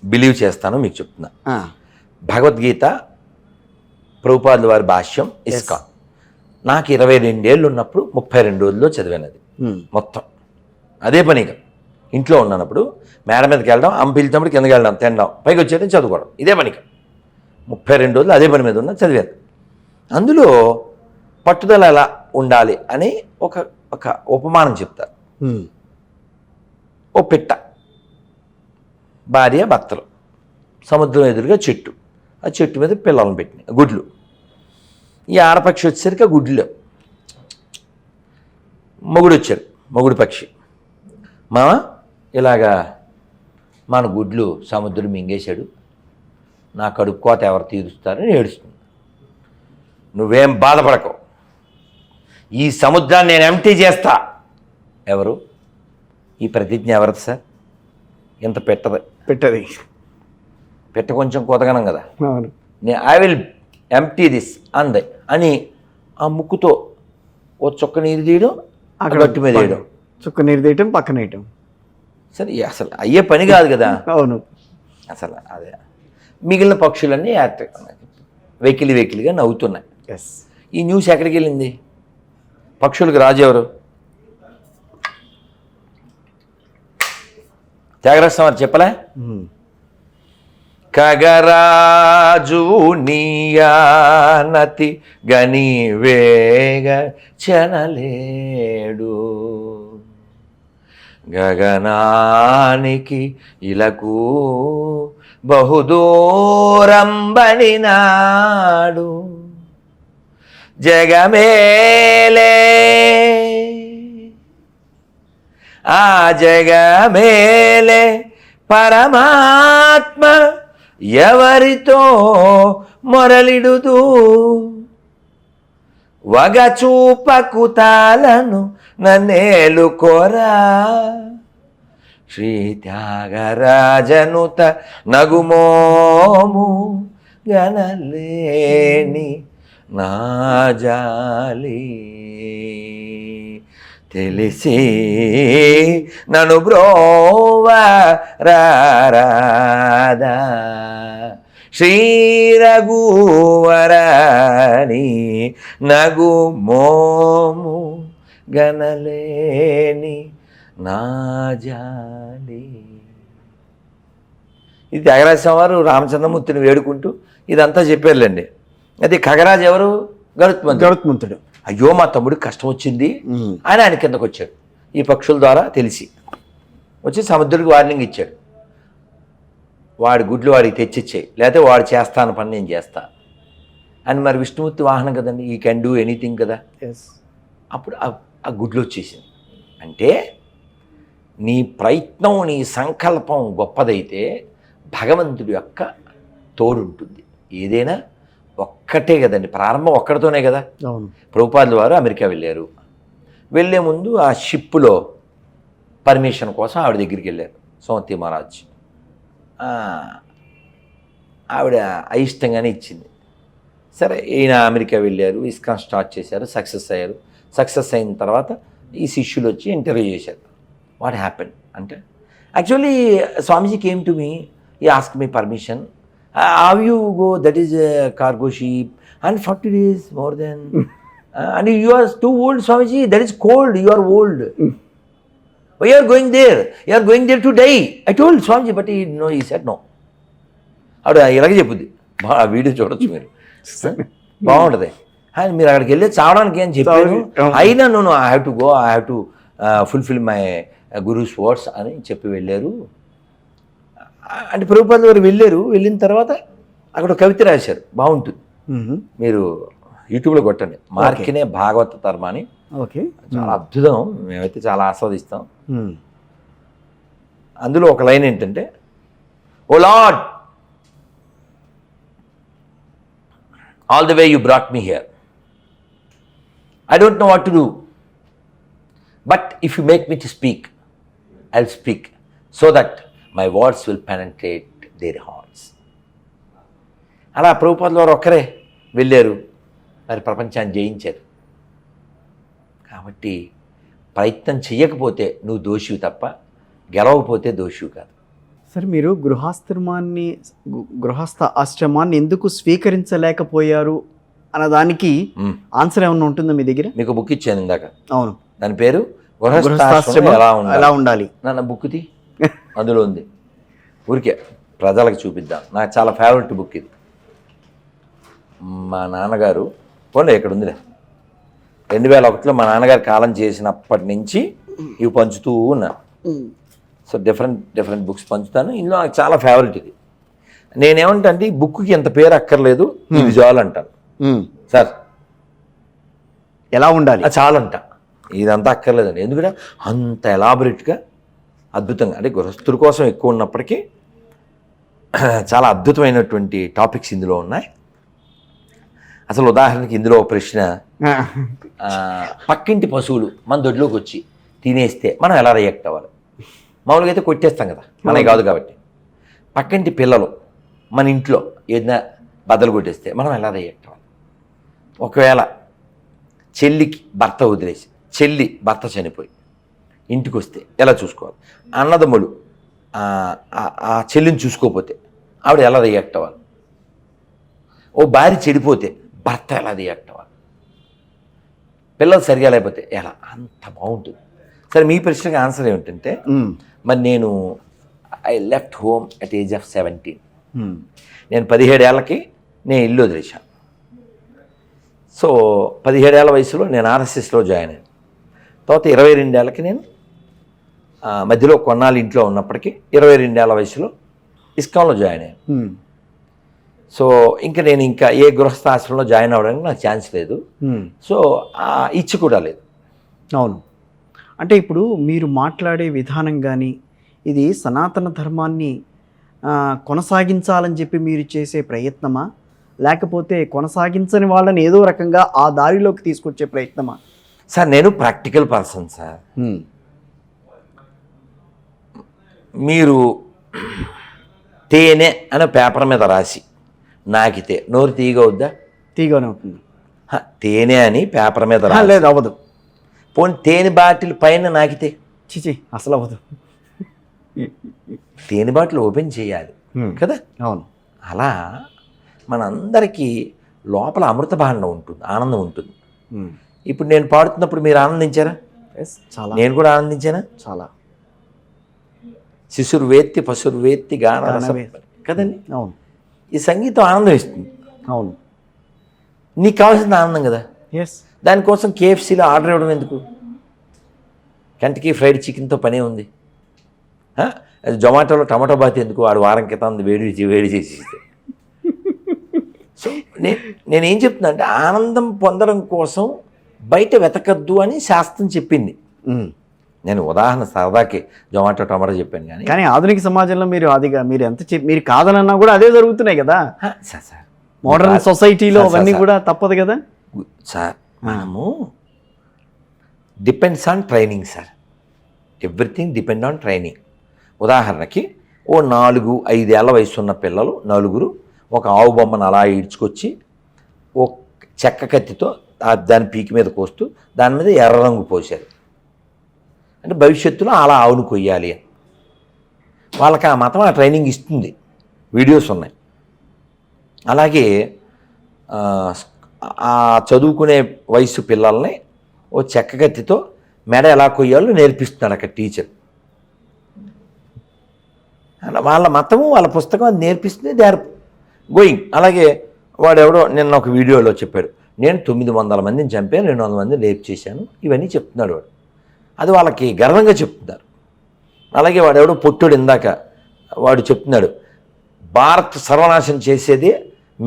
బిలీవ్ చేస్తానో మీకు చెప్తున్నా. భగవద్గీత ప్రభుపాదుల వారి భాష్యం ఇస్కాన్ నాకు 22 ఏళ్ళు ఉన్నప్పుడు 32 రోజుల్లో చదివానది మొత్తం. అదే పనిగా ఇంట్లో ఉన్నప్పుడు మేడ మీదకి వెళ్ళడం, అమ్మ పిలిచినప్పుడు కిందకి వెళ్ళడం, తినడం, పైకి వచ్చేయడం, చదువుకోవడం, ఇదే పనిగా 32 రోజులు అదే పని మీద ఉన్న చదివాను. అందులో పట్టుదల ఎలా ఉండాలి అని ఒక ఒక ఉపమానం చెప్తారు. ఓ పిట్ట, భార్య భర్తలు, సముద్రం ఎదురుగా చెట్టు, ఆ చెట్టు మీద పిల్లలను పెట్టినాయి, గుడ్లు. ఈ ఆడపక్షి వచ్చేసరికి ఆ గుడ్లు, మొగుడు వచ్చారు, మొగుడు పక్షి, మామ ఇలాగా మన గుడ్లు సముద్రం మింగేశాడు, నా కడుపు కోత ఎవరు తీరుస్తారని ఏడుస్తుంది. నువ్వేం బాధపడకు, ఈ సముద్రాన్ని నేను ఎంటీ చేస్తా. ఎవరు ఈ ప్రతిజ్ఞ ఎవరిది సార్? ఇంత పెట్టది పెట్ట కొంచెం కొతగనం కదా, ఐ విల్ ఎంటీ దిస్ అందే అని ఆ ముక్కుతో ఓ చుక్క నీరు తీయడం, గట్టు మీద వేయడం, చుక్క నీరు తీయటం, పక్కన వేయటం. సరే అసలు అయ్యే పని కాదు కదా. అవును, అసలు అదే. మిగిలిన పక్షులన్నీ వెకిలిగా నవ్వుతున్నాయి. ఈ న్యూస్ ఎక్కడికి వెళ్ళింది? పక్షులకు రాజు ఎవరు? త్యాగరాజ వారు చెప్పలే, ఖగరాజు నీయానతి గని వేగ చనలేడు, గగనానికి ఇలకు బహుదూరంబని నాడు, జగమేలే ఆ జగమేలే పరమాత్మ ఎవరితో మొరలిడుదు, వగచూపకు తాలను నన్నేలుకోరా, శ్రీ త్యాగరాజనుత నగుమోము గనలేని నాజాలి, తెలిసి నన్ను బ్రోవా రాదా, శ్రీ రఘువరని నగు మోము గనలేని నాజాలి. ఇది త్యాగరాజస్వామి వారు రామచంద్రమూర్తిని వేడుకుంటూ ఇదంతా చెప్పారులేండి. అది ఖగరాజు ఎవరు? గరుత్మంతుడు. అయ్యో మా తమ్ముడికి కష్టం వచ్చింది అని ఆయన కిందకు వచ్చాడు. ఈ పక్షుల ద్వారా తెలిసి వచ్చి సముద్రుడికి వార్నింగ్ ఇచ్చాడు, వాడి గుడ్లు వాడికి తెచ్చిచ్చాయి, లేకపోతే వాడు చేస్తాను పని నేను చేస్తా అని. మరి విష్ణుమూర్తి వాహనం కదండి, ఈ కెన్ డూ ఎనీథింగ్ కదా. అప్పుడు ఆ గుడ్లు వచ్చేసింది. అంటే నీ ప్రయత్నం, నీ సంకల్పం గొప్పదైతే భగవంతుడి యొక్క తోడుంటుంది. ఏదైనా ఒక్కటే కదండి, ప్రారంభం ఒక్కడితోనే కదా. ప్రభుపాదుల వారు అమెరికా వెళ్ళారు. వెళ్ళే ముందు ఆ షిప్లో పర్మిషన్ కోసం ఆవిడ దగ్గరికి వెళ్ళారు, సోమతి మహారాజ్. ఆవిడ అయిష్టంగానే ఇచ్చింది. సరే, ఈయన అమెరికా వెళ్ళారు, ఇస్కాన్ స్టార్ట్ చేశారు, సక్సెస్ అయ్యారు. సక్సెస్ అయిన తర్వాత ఈ శిష్యులు వచ్చి ఇంటర్వ్యూ చేశారు. వాట్ హ్యాపెన్ అంటే, actually Swamiji came to me, ఈ ask me permission, how you go, that is a cargo ship, and 40 days more than, and you are too old, Swamiji, that is cold, you are old. Why you are going there? You are going there to die. I told Swamiji, but he said no. ఆవిడ ఇలాగే చెప్పుద్ది, ఆ video చూడొచ్చు మీరు, బాగుంటుంది. And మీరు అక్కడికి వెళ్ళి చావడానికి ఏం చెప్పాను, అయినా నన్ను I have to go, I have to fulfil my gurus words అని చెప్పి వెళ్ళారు. అంటే ప్రభుపాదుల వారు వెళ్ళారు. వెళ్ళిన తర్వాత అక్కడ ఒక కవిత రాశారు, బాగుంటుంది, మీరు యూట్యూబ్లో కొట్టండి, మార్కినే భాగవత తర్మ అని. ఓకే, చాలా అద్భుతం, మేమైతే చాలా ఆస్వాదిస్తాం. అందులో ఒక లైన్ ఏంటంటే, O lord, all the way you brought me here, I don't know what to do, but if you make me to speak, I will speak, so that my words will penetrate their hearts. అలా ప్రభుపాదుల వారు ఒక్కరే వెళ్ళారు, మరి ప్రపంచాన్ని జయించారు. కాబట్టి ప్రయత్నం చెయ్యకపోతే నువ్వు దోషివి తప్ప, గెలవకపోతే దోషివి కాదు. సరే, మీరు గృహస్థ ఆశ్రమాన్ని ఎందుకు స్వీకరించలేకపోయారు అన్నదానికి ఆన్సర్ ఏమన్నా ఉంటుందా మీ దగ్గర? మీకు బుక్ ఇచ్చాను ఇందాక. అవును, దాని పేరు గృహస్థాశ్రమం ఎలా ఉండాలి. నన్ను బుక్ది అందులో ఉంది, ఊరికే ప్రజలకు చూపిద్దాం. నాకు చాలా ఫేవరెట్ బుక్ ఇది. మా నాన్నగారు పోలే ఇక్కడ ఉందిలే, 2001లో మా నాన్నగారు కాలం చేసినప్పటి నుంచి ఇవి పంచుతూ ఉన్నా. సో డిఫరెంట్ బుక్స్ పంచుతాను. ఇందులో నాకు చాలా ఫేవరెట్ ఇది. నేనేమంటా అంటే, ఈ బుక్కి ఎంత పేరు అక్కర్లేదు, ఇది చాలు అంటాను. సార్ ఎలా ఉండాలి చాలంట, ఇదంతా అక్కర్లేదండి. ఎందుకంటే అంత ఎలాబొరేట్గా అద్భుతంగా, అంటే గృహస్థుల కోసం ఎక్కువ ఉన్నప్పటికీ చాలా అద్భుతమైనటువంటి టాపిక్స్ ఇందులో ఉన్నాయి. అసలు ఉదాహరణకి ఇందులో ఒక ప్రశ్న, పక్కింటి పశువులు మన దొడ్లోకి వచ్చి తినేస్తే మనం ఎలా రియాక్ట్ అవ్వాలి? మామూలుగా అయితే కొట్టేస్తాం కదా, మనకి కాదు కాబట్టి. పక్కింటి పిల్లలు మన ఇంట్లో ఏదైనా బద్దలు కొట్టేస్తే మనం ఎలా రియాక్ట్ అవ్వాలి? ఒకవేళ చెల్లికి భర్త వదిలేసి, చెల్లి భర్త చనిపోయి ఇంటికి వస్తే ఎలా చూసుకోవాలి? అన్నదమ్ములు ఆ చెల్లిని చూసుకోకపోతే ఆవిడ ఎలా రియాక్ట్ అవ్వాలి? ఓ భార్య చెడిపోతే భర్త ఎలా రియాక్ట్ అవ్వాలి? పిల్లలు సరిగా లేకపోతే ఎలా? అంత బాగుంటుంది. సరే, మీ ప్రశ్నకి ఆన్సర్ ఏమిటంటే, మరి నేను I left home at age of 17. నేను 17 ఏళ్ళకి నేను ఇల్లు వదిలేశాను. సో 17 ఏళ్ళ వయసులో నేను ఆర్ఎస్ఎస్లో జాయిన్ అయ్యాను. తర్వాత 22 ఏళ్ళకి నేను మధ్యలో కొన్నాళ్ళు ఇంట్లో ఉన్నప్పటికీ 22 ఏళ్ళ వయసులో ఇస్కాన్లో జాయిన్ అయ్యాను. సో ఇంకా నేను ఏ గృహస్థాశ్రమంలో జాయిన్ అవ్వడానికి నాకు ఛాన్స్ లేదు. సో ఇచ్చి కూడా లేదు. అవును, అంటే ఇప్పుడు మీరు మాట్లాడే విధానం కానీ, ఇది సనాతన ధర్మాన్ని కొనసాగించాలని చెప్పి మీరు చేసే ప్రయత్నమా, లేకపోతే కొనసాగించని వాళ్ళని ఏదో రకంగా ఆ దారిలోకి తీసుకొచ్చే ప్రయత్నమా? సార్, నేను ప్రాక్టికల్ పర్సన్ సార్. మీరు తేనె అనే పేపర్ మీద రాసి నాకితే నోరు తీయగవుద్దా? తీయగానే అవుతుంది. తేనె అని పేపర్ మీద లేదు, అవ్వదు. పోనీ తేనె బాటిల్ పైన నాకితే? చిచి, అసలు అవ్వదు. తేనె బాటిల్ ఓపెన్ చేయాలి కదా. అవును. అలా మనందరికీ లోపల అమృత భాండం ఉంటుంది, ఆనందం ఉంటుంది. ఇప్పుడు నేను పాడుతున్నప్పుడు మీరు ఆనందించారా? చాలా. నేను కూడా ఆనందించానా? చాలా. శిశుర్వేత్తి పశుర్వేత్తి గాన కదండి. అవును. ఈ సంగీతం ఆనందం ఇస్తుంది. అవును. నీకు కావాల్సిన ఆనందం కదా. ఎస్. దానికోసం KFCలో ఆర్డర్ ఇవ్వడం ఎందుకు? కంటికి ఫ్రైడ్ చికెన్తో పనే ఉంది. జొమాటోలో టమాటో బాత్ ఎందుకు వాడు వారం క్రితం వేడి చేసి ఇస్తే. సో నేనేం చెప్తున్నా అంటే ఆనందం పొందడం కోసం బయట వెతకద్దు అని శాస్త్రం చెప్పింది. నేను ఉదాహరణ సరదాకి జొమాటో టమాటో చెప్పాను కానీ ఆధునిక సమాజంలో మీరు మీరు ఎంత మీరు కాదనన్నా కూడా అదే జరుగుతున్నాయి కదా సార్. మోడర్న్ సొసైటీలో అవన్నీ కూడా తప్పదు కదా సార్. మనము depends on training sir. Everything depend on training. ఉదాహరణకి ఓ 4-5 ఏళ్ల వయసు ఉన్న పిల్లలు నలుగురు ఒక ఆవు బొమ్మను అలా ఈడ్చుకొచ్చి ఓ చెక్క కత్తితో దాని పీకి మీద కోస్తూ దాని మీద ఎర్ర రంగు పోసారు. అంటే భవిష్యత్తులో అలా ఆవును కొయ్యాలి అని వాళ్ళకి ఆ మతం ఆ ట్రైనింగ్ ఇస్తుంది. వీడియోస్ ఉన్నాయి. అలాగే ఆ చదువుకునే వయసు పిల్లల్ని ఓ చెక్క కత్తితో మెడ ఎలా కొయ్యాలో నేర్పిస్తున్నాడు అక్కడ టీచర్. వాళ్ళ మతము వాళ్ళ పుస్తకం అది నేర్పిస్తుంది. They are going. అలాగే వాడెవడో నిన్న ఒక వీడియోలో చెప్పాడు, నేను 900 మందిని చంపాను, 200 మందిని రేప్ చేశాను, ఇవన్నీ చెప్తున్నాడు వాడు. అది వాళ్ళకి గర్వంగా చెప్తున్నారు. అలాగే వాడెవడో పొట్టుడు ఇందాక వాడు చెప్తున్నాడు, భారత్ సర్వనాశనం చేసేదే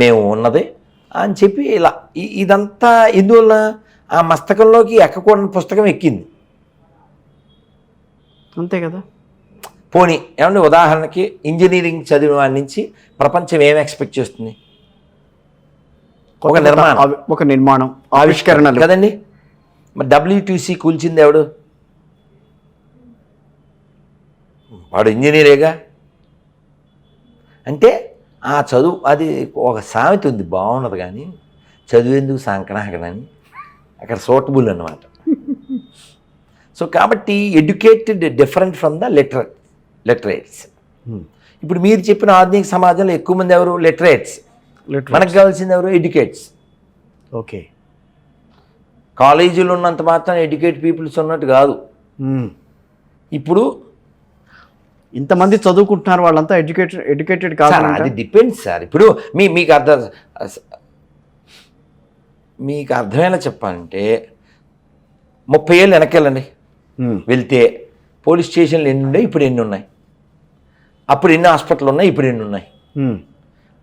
మేము ఉన్నది అని చెప్పి ఇలా. ఇదంతా ఎందువల్ల ఆ మస్తకంలోకి ఎక్కకూడని పుస్తకం ఎక్కింది. అంతే కదా. పోనీ ఏమంటే ఉదాహరణకి ఇంజనీరింగ్ చదివిన వాడి నుంచి ప్రపంచం ఏం ఎక్స్పెక్ట్ చేస్తుంది? ఒక నిర్మాణం ఆవిష్కరణ కదండి. మరి WTC కూల్చింది ఎవడు? వాడు ఇంజనీరేగా. అంటే ఆ చదువు అది ఒక సామెత ఉంది, బాగున్నది కానీ చదివేందుకు సంకనాకడని అక్కడ సూటబుల్ అన్నమాట. సో కాబట్టి educated different from the literates. ఇప్పుడు మీరు చెప్పిన ఆధునిక సమాజంలో ఎక్కువ మంది ఎవరు? లిటరేట్స్. మనకు కావాల్సింది ఎవరు? ఎడ్యుకేట్స్. ఓకే. కాలేజీలో ఉన్నంత మాత్రం ఎడ్యుకేట్ పీపుల్స్ ఉన్నట్టు కాదు. ఇప్పుడు ఇంతమంది చదువుకుంటున్నారు, వాళ్ళంతా ఎడ్యుకేటెడ్ కాదు. అది డిపెండ్స్ సార్. ఇప్పుడు మీకు అర్థమయ్యేలా చెప్పాలంటే 30 ఏళ్ళు వెనకెళ్ళండి వెళ్తే పోలీస్ స్టేషన్లు ఎన్ని ఉన్నాయి, ఇప్పుడు ఎన్ని ఉన్నాయి? అప్పుడు ఎన్ని హాస్పిటల్ ఉన్నాయి, ఇప్పుడు ఎన్ని ఉన్నాయి?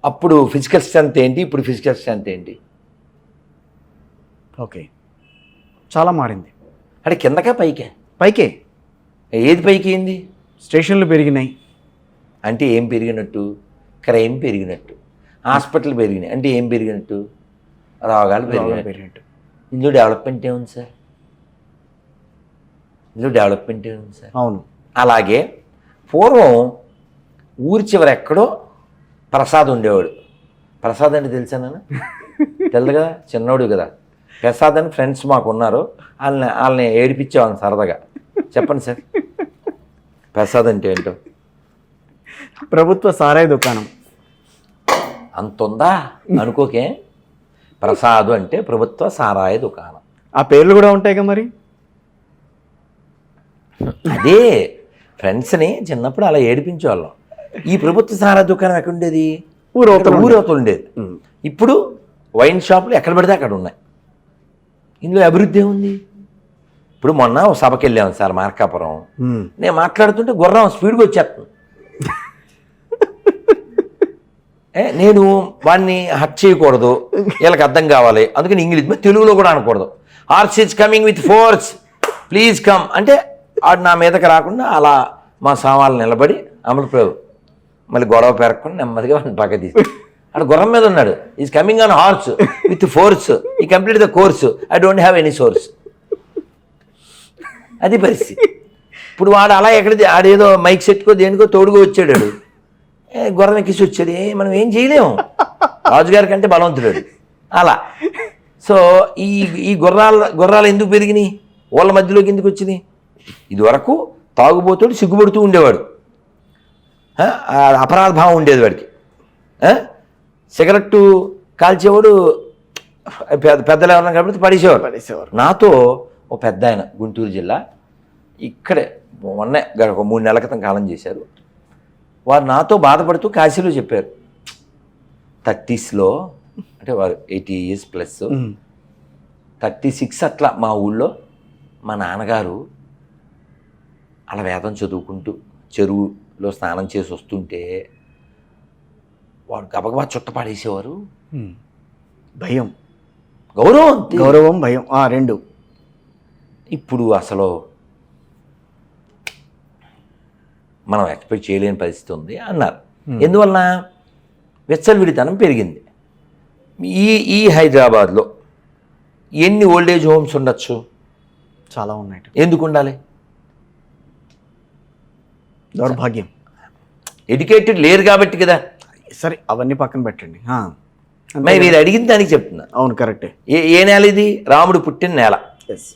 అప్పుడు ఫిజికల్ స్ట్రెంత్ ఏంటి, ఇప్పుడు ఫిజికల్ స్ట్రెంత్ ఏంటి? ఓకే, చాలా మారింది. అంటే కిందకా పైకే? ఏది పైకి ఏంది? స్టేషన్లు పెరిగినాయి అంటే ఏం పెరిగినట్టు? క్రైమ్ పెరిగినట్టు. హాస్పిటల్ పెరిగినాయి అంటే ఏం పెరిగినట్టు? రోగాలు పెరిగినట్టు. ఇందులో డెవలప్మెంట్ ఏముంది సార్? అవును. అలాగే పూర్వం ఊరి చివర ఎక్కడో ప్రసాద్ ఉండేవాడు. ప్రసాద్ అంటే తెలుసా నాన్న? తెలుదు కదా, చిన్నోడు కదా. ప్రసాద్ అని ఫ్రెండ్స్ మాకు ఉన్నారు, వాళ్ళని ఏడిపించేవాళ్ళని సరదాగా. చెప్పండి సార్, ప్రసాద్ అంటే ఏంటో? ప్రభుత్వ సారాయి దుకాణం. అంత ఉందా అనుకోకే. ప్రసాద్ అంటే ప్రభుత్వ సారాయి దుకాణం. ఆ పేర్లు కూడా ఉంటాయిగా మరి. అదే ఫ్రెండ్స్ని చిన్నప్పుడు అలా ఏడిపించేవాళ్ళం. ఈ ప్రభుత్వ సారా దుకాణం ఎక్కడ ఉండేది? ఊరవతలు ఉండేది. ఇప్పుడు వైన్ షాపులు ఎక్కడ పడితే అక్కడ ఉన్నాయి. ఇందులో అభివృద్ధి ఏముంది? ఇప్పుడు మొన్న ఒక సభకి వెళ్ళాము సార్ మార్కాపురం. నేను మాట్లాడుతుంటే గుర్రం స్పీడ్గా వచ్చేస్తాను. నేను వాడిని హట్ చేయకూడదు, వీళ్ళకి అర్థం కావాలి, అందుకని ఇంగ్లీష్ తెలుగులో కూడా అనకూడదు. Horse is coming with force, please come అంటే ఆడు నా మీదకి రాకుండా అలా మా సామాన్లు నిలబడి అమలుప్రభు మళ్ళీ గొడవ పెరగకుండా నెమ్మదిగా వాడిని పక్క తీసి అక్కడ గుర్రం మీద ఉన్నాడు. Is coming on horse with force, ఈ complete the course, I don't have any source. అది పరిస్థితి. ఇప్పుడు వాడు అలా ఆడేదో మైక్ సెట్కో దేనికో తోడుగా వచ్చాడు. గుర్రం ఎక్కిసి వచ్చాడు. మనం ఏం చేయలేము, రాజుగారి కంటే బలవంతుడు అలా. సో ఈ గుర్రాలు ఎందుకు పెరిగినాయి? వాళ్ళ మధ్యలోకి ఎందుకు వచ్చినాయి? ఇదివరకు తాగుబోతుడు సిగ్గుపడుతూ ఉండేవాడు, అపరాధ భావం ఉండేది వాడికి. సిగరెట్టు కాల్చేవాడు పెద్దలు ఎవరన్నా కాబట్టి పడేసేవారు. నాతో ఓ పెద్ద ఆయన గుంటూరు జిల్లా ఇక్కడే మొన్న ఒక 3 నెలల క్రితం కాలం చేశారు. వారు నాతో బాధపడుతూ కాశీలో చెప్పారు, 30sలో అంటే వారు 80 years ప్లస్, 36 అట్లా మా ఊళ్ళో మా నాన్నగారు అలా వేదం చదువుకుంటూ చెరువులో స్నానం చేసి వస్తుంటే వాడు గబగబా చుట్టపాడేసేవారు. భయం, గౌరవం అంతే. గౌరవం, భయం, రెండు. ఇప్పుడు అసలు మనం ఎక్స్పెక్ట్ చేయలేని పరిస్థితి ఉంది అన్నారు. ఎందువలన విచ్చలవిడితనం పెరిగింది. ఈ హైదరాబాద్లో ఎన్ని ఓల్డేజ్ హోమ్స్ ఉండొచ్చు? చాలా ఉన్నాయి. ఎందుకు ఉండాలి? దౌర్భాగ్యం. ఎడ్యుకేటెడ్ లేరు కాబట్టి కదా. సరే, అవన్నీ పక్కన పెట్టండి. మరి మీరు అడిగిన దానికి చెప్తున్నా. అవును, కరెక్టే. ఏ నేల ఇది? రాముడు పుట్టిన నేల. ఎస్.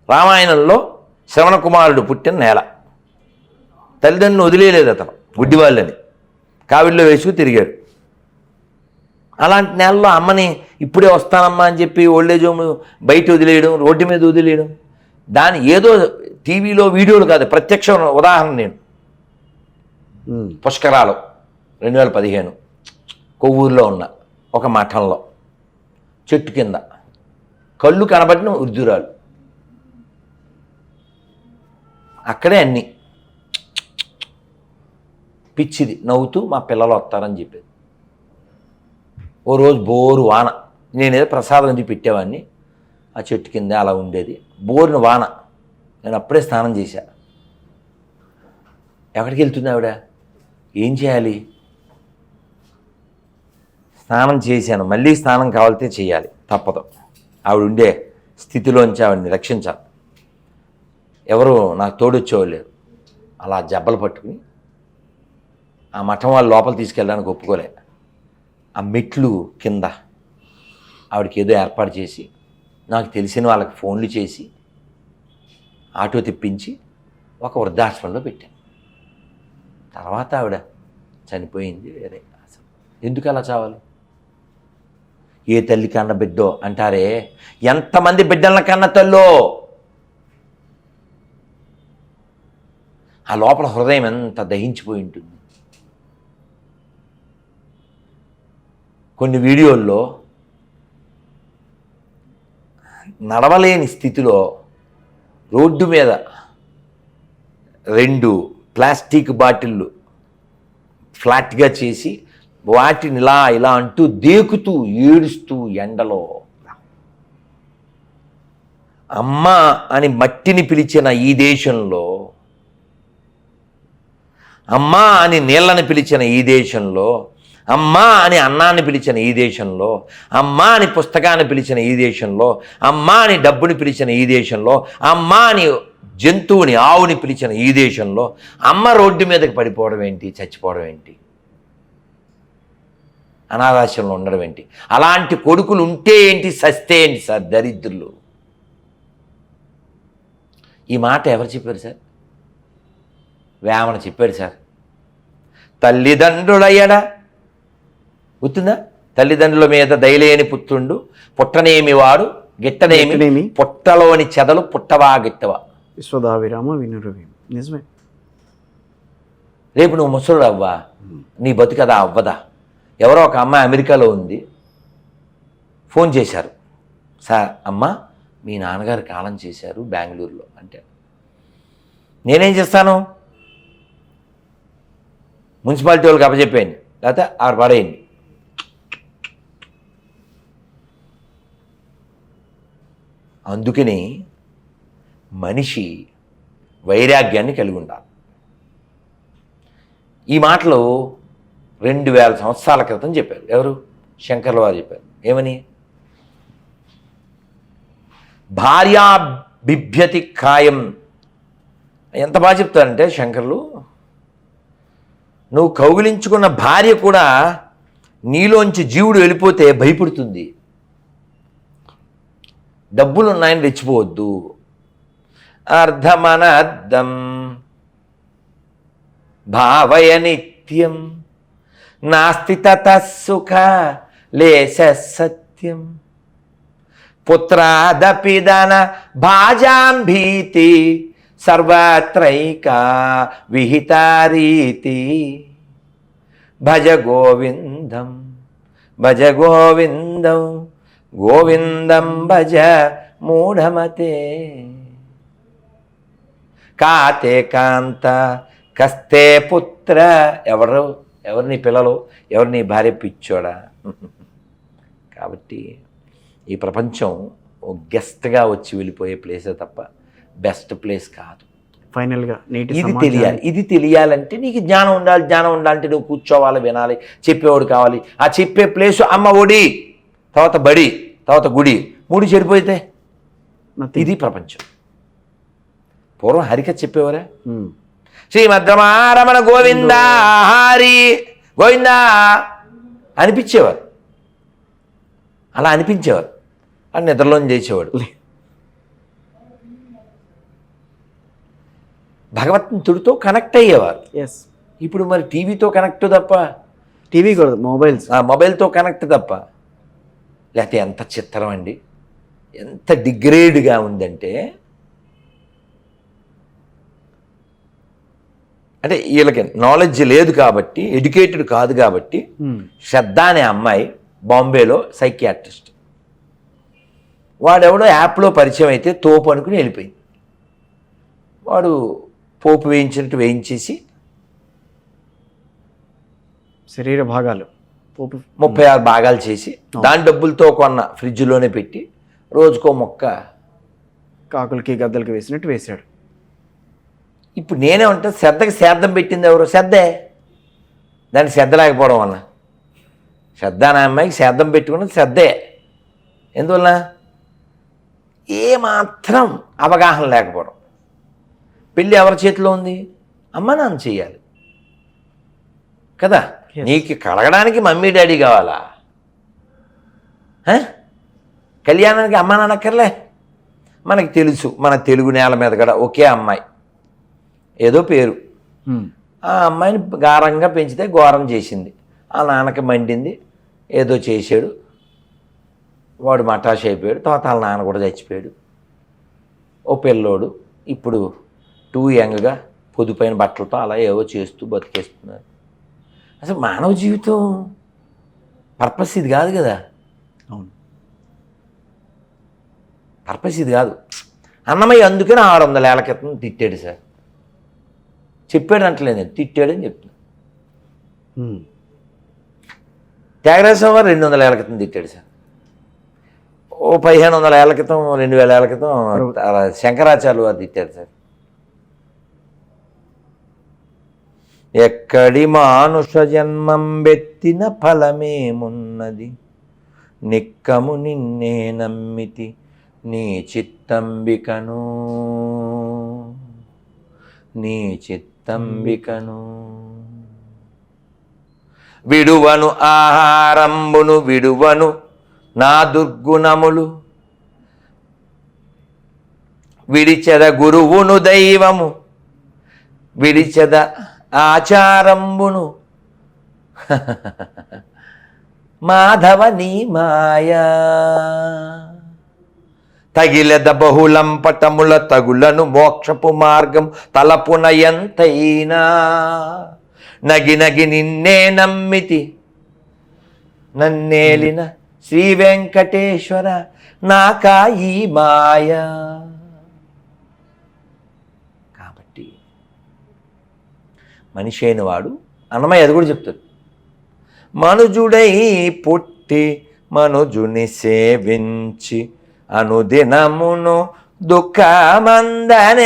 రామాయణంలో శ్రవణ కుమారుడు పుట్టిన నేల. తల్లిదండ్రులను వదిలేయలేదు అతను, గుడ్డి వాళ్ళని కావిడిలో వేసుకు తిరిగాడు. అలాంటి నేలలో అమ్మని ఇప్పుడే వస్తానమ్మా అని చెప్పి ఓల్డేజ్ హోమ్ బయట వదిలేయడం, రోడ్డు మీద వదిలేయడం, దాని ఏదో టీవీలో వీడియోలు కాదు, ప్రత్యక్ష ఉదాహరణ. నేను పుష్కరాలు 2015 కొవ్వూరులో ఉన్న ఒక మఠంలో చెట్టు కింద కళ్ళు కనబడిన వృద్ధురాలు, అక్కడే అన్నీ పిచ్చిది నవ్వుతూ మా పిల్లలు వస్తారని చెప్పేది. ఓ రోజు బోరు వాన, నేనేదో ప్రసాదం అది పెట్టేవాడిని, ఆ చెట్టు కింద అలా ఉండేది. బోరున వాన, నేను అప్పుడే స్నానం చేశా. ఎక్కడికి వెళ్తుంది ఆవిడ? ఏం చేయాలి? స్నానం చేశాను, మళ్ళీ స్నానం కావాలితే చేయాలి, తప్పదు. ఆవిడ ఉండే స్థితిలోంచి ఆవిడని రక్షించాలి. ఎవరు నాకు తోడొచ్చేవాళ్ళు లేరు. అలా జబ్బలు పట్టుకుని ఆ మఠం వాళ్ళు లోపల తీసుకెళ్ళడానికి ఒప్పుకోలే. ఆ మెట్లు కింద ఆవిడకి ఏదో ఏర్పాటు చేసి, నాకు తెలిసిన వాళ్ళకి ఫోన్లు చేసి ఆటో తెప్పించి ఒక వృద్ధాశ్రమంలో పెట్టాను. తర్వాత ఆవిడ చనిపోయింది. వేరే అసలు ఎందుకు అలా చావాలి? ఏ తల్లి కన్న బిడ్డో అంటారే, ఎంతమంది బిడ్డల కన్న తల్లో, ఆ లోపల హృదయం ఎంత దహించిపోయి ఉంటుంది. కొన్ని వీడియోల్లో నడవలేని స్థితిలో రోడ్డు మీద 2 ప్లాస్టిక్ బాటిళ్ళు ఫ్లాట్గా చేసి వాటిని ఇలా ఇలా అంటూ దేకుతూ ఏడుస్తూ ఎండలో అమ్మ అని మట్టిని పిలిచిన ఈ దేశంలో, అమ్మా అని నీళ్ళని పిలిచిన ఈ దేశంలో, అమ్మా అని అన్నాన్ని పిలిచిన ఈ దేశంలో, అమ్మా అని పుస్తకాన్ని పిలిచిన ఈ దేశంలో, అమ్మా అని డబ్బుని పిలిచిన ఈ దేశంలో, అమ్మా అని జంతువుని ఆవుని పిలిచిన ఈ దేశంలో అమ్మ రోడ్డు మీదకి పడిపోవడం ఏంటి? చచ్చిపోవడం ఏంటి? అనాథాశ్రమంలో ఉండడం ఏంటి? అలాంటి కొడుకులు ఉంటే ఏంటి, సస్తే ఏంటి సార్? దరిద్రులు. ఈ మాట ఎవరు చెప్పారు సార్? వేమన చెప్పాడు సార్. తల్లిదండ్రులయ్యడా గుర్తుందా? తల్లిదండ్రుల మీద దయలేని పుత్రుండు, పుట్టనేమి వాడు గిట్టనేమి, పుట్టలోని చెదలు పుట్టవా గిట్టవా. విశ్వదావిరామ వినురవి. నిజమే. రేపు నువ్వు ముసలుడు అవ్వా, నీ బతుకదా అవ్వదా? ఎవరో ఒక అమ్మాయి అమెరికాలో ఉంది, ఫోన్ చేశారు, సార్ అమ్మ మీ నాన్నగారు కాలం చేశారు బెంగళూరులో అంటే, నేనేం చేస్తాను? మున్సిపాలిటీ వాళ్ళకి అప్పచెప్పేయండి, లేకపోతే ఆరు పడేయండి. అందుకని మనిషి వైరాగ్యాన్ని కలిగి ఉండాలి. ఈ మాటలు 2000 సంవత్సరాల క్రితం చెప్పారు. ఎవరు? శంకర్ల వారు చెప్పారు. ఏమని? భార్యా బిభ్యతి ఖాయం. ఎంత బాగా చెప్తారంటే శంకర్లు, నువ్వు కౌగిలించుకున్న భార్య కూడా నీలోంచి జీవుడు వెళ్ళిపోతే భయపడుతుంది. డబ్బులు ఉన్నాయని రెచ్చిపోవద్దు. అర్ధమనర్థం భావయ నిత్యం నాస్తి తతః సుఖ లేశ సత్యం పుత్రాదపి దన భాజాం భీతి సర్వత్రైకా విహితారీతి భజ గోవిందం భజ గోవిందం గోవిందం భజ మూఢమతే కాతే కాంత కస్తే పుత్ర, ఎవరు నీ పిల్లలు, ఎవరు నీ భార్య, పిచ్చోడా. కాబట్టి ఈ ప్రపంచం గెస్ట్గా వచ్చి వెళ్ళిపోయే ప్లేసే తప్ప బెస్ట్ ప్లేస్ కాదు. ఫైనల్గా ఇది తెలియాలంటే నీకు జ్ఞానం ఉండాలంటే నువ్వు కూర్చోవాలి, వినాలి, చెప్పేవాడు కావాలి. ఆ చెప్పే ప్లేసు అమ్మ ఒడి, తర్వాత బడి, తర్వాత గుడి, 3 చెడిపోతే ఇది ప్రపంచం. పూర్వం హరికథ చెప్పేవారా, శ్రీమద్రమారమణ గోవిందా హరి గోవిందా అనిపించేవారు. అలా అనిపించేవారు, అని నిద్రలోని చేసేవాడు. భగవంతుడితో కనెక్ట్ అయ్యేవారు. ఇప్పుడు మరి టీవీతో కనెక్ట్ తప్ప, టీవీ కూడా మొబైల్తో కనెక్ట్ తప్ప. లేకపోతే ఎంత చిత్రం అండి, ఎంత డిగ్రేడ్గా ఉందంటే, అంటే వీళ్ళకి నాలెడ్జ్ లేదు కాబట్టి, ఎడ్యుకేటెడ్ కాదు కాబట్టి, శ్రద్ధ అనే అమ్మాయి బాంబేలో సైకియాట్రిస్ట్, వాడెవడో యాప్లో పరిచయం అయితే తోపు అనుకుని వెళ్ళిపోయింది. వాడు పోపు వేయించినట్టు వేయించేసి శరీర భాగాలు 36 భాగాలు చేసి దాని డబ్బులతో కొన్న ఫ్రిడ్జ్లోనే పెట్టి రోజుకో మొక్క కాకులకి గద్దలకి వేసినట్టు వేశాడు. ఇప్పుడు నేనే ఉంటా, శ్రద్ధకి శ్రాద్ధం పెట్టింది ఎవరు? శ్రద్ధే. దాన్ని శ్రద్ధ లేకపోవడం వల్ల, శ్రద్ధ అనే అమ్మాయికి శ్రాద్ధం పెట్టుకున్నది శ్రద్ధే. ఎందువల్ల? ఏమాత్రం అవగాహన లేకపోవడం. పెళ్ళి ఎవరి చేతిలో ఉంది? అమ్మ నాన్న చెయ్యాలి కదా. నీకు కలగడానికి మమ్మీ డాడీ కావాలా? కళ్యాణానికి అమ్మ నాన్న అక్కర్లే. మనకి తెలుసు, మన తెలుగు నేల మీద కూడా ఒకే అమ్మాయి, ఏదో పేరు. ఆ అమ్మాయిని గారంగా పెంచితే ఘోరం చేసింది. ఆ నాన్నకి మండింది, ఏదో చేశాడు, వాడు మటాష్ అయిపోయాడు. తర్వాత వాళ్ళ నాన్న కూడా చచ్చిపోయాడు. ఓ పిల్లోడు ఇప్పుడు 2 యంగ్గా పొదుపైన బట్టలతో అలా ఏవో చేస్తూ బతికేస్తున్నారు. అసలు మానవ జీవితం పర్పస్ ఇది కాదు కదా. అవును, పర్పస్ ఇది కాదు. అన్నమయ్య అందుకని 600 ఏళ్ల క్రితం తిట్టాడు సార్. చెప్పాడు అంటలేదు, తిట్టాడని చెప్తున్నాను. త్యాగరాజ స్వామి 200 ఏళ్ల క్రితం తిట్టాడు సార్. ఓ 1500 ఏళ్ల క్రితం, 2000 ఏళ్ల క్రితం శంకరాచార్యులు వారు తిట్టారు సార్. ఎక్కడి మానుష జన్మం బెత్తిన ఫలమేమున్నది, నిక్కము నిన్నే నమ్మితి నీ చిత్తంబికను, నీ చిత్తంబికను. విడువను ఆహారంబును విడువను నా దుర్గుణములు, విడిచెద గురువును దైవము, విడిచెద ఆచారంబును, మాధవ నీ మాయా. తగిలెద బహుళం పటముల తగులను మోక్షపు మార్గం తలపున ఎంతైనా, నగి నగి నిన్నే నమ్మితి నన్నేలిన శ్రీ వెంకటేశ్వర నాకా ఈ మాయా. కాబట్టి మనిషి అయిన వాడు, అన్నమయ్య అది కూడా చెప్తాడు, మనుజుడై పుట్టి మనుజుని సేవించి అనుదినమును దుఃఖమందనేలా.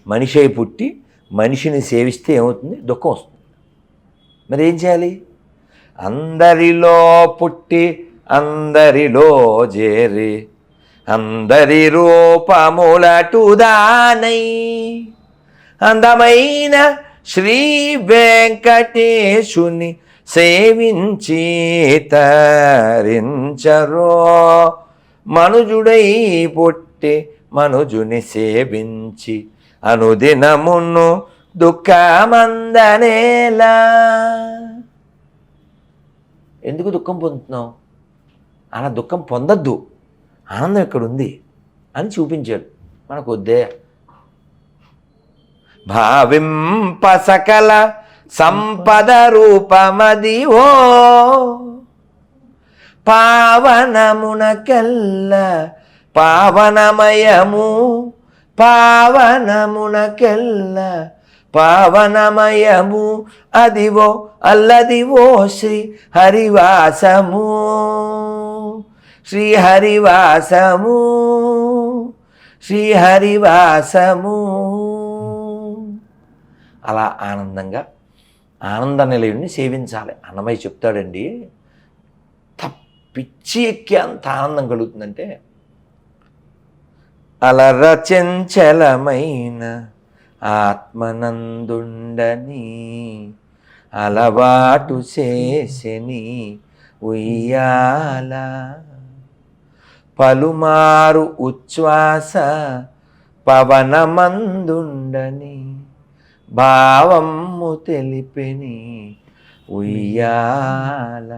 మనిషి అయి పుట్టి మనిషిని సేవిస్తే ఏమవుతుంది? దుఃఖం వస్తుంది. మరి ఏం చేయాలి? అందరిలో పుట్టి అందరిలో చేరి అందరి రూపములటుదానై అందమైన శ్రీ వెంకటేశుని సేవించి తరించరో. మనుజుడై పుట్టి మనుజుని సేవించి అనుదినమును దుఃఖమందనేలా. ఎందుకు దుఃఖం పొందుతున్నావు? అలా దుఃఖం పొందద్దు, ఆనందం ఎక్కడుంది అని చూపించాడు. మనకు వద్దే. భావింప సకల సంపద రూపమది ఓ పావనమునకల్ల పావనమయము పావనమునకెల్ల పావనమయము అదివో అల్లదివో శ్రీ హరివాసము శ్రీహరివాసము శ్రీహరివాసము. అలా ఆనందంగా ఆనంద నిలయుడిని సేవించాలి. అన్నమయ్య చెప్తాడండి, పిచ్చి ఎక్కి అంత ఆనందం కలుగుతుందంటే, అలర చంచలమైన ఆత్మనందుండని అలవాటు చేసెని ఉయ్యాల పలుమారు ఉచ్ఛ్వాస పవనమందుండని భావము తెలిపెని ఉయ్యాల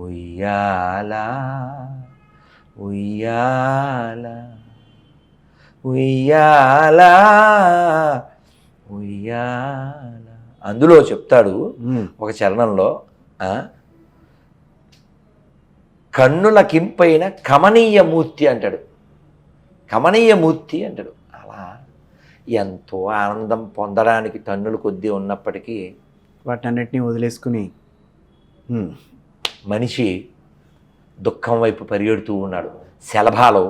ఉయ్యాల ఉయ్యాల ఉయ్యాల ఉయ్యాల. అందులో చెప్తాడు ఒక చరణంలో, కన్నుల కింపైన కమనీయమూర్తి అంటాడు. కమనీయమూర్తి అంటాడు. అలా ఎంతో ఆనందం పొందడానికి టన్నుల కొద్దీ ఉన్నప్పటికీ వాటన్నిటిని వదిలేసుకుని మనిషి దుఃఖం వైపు పరిగెడుతూ ఉన్నాడు, శలభాలో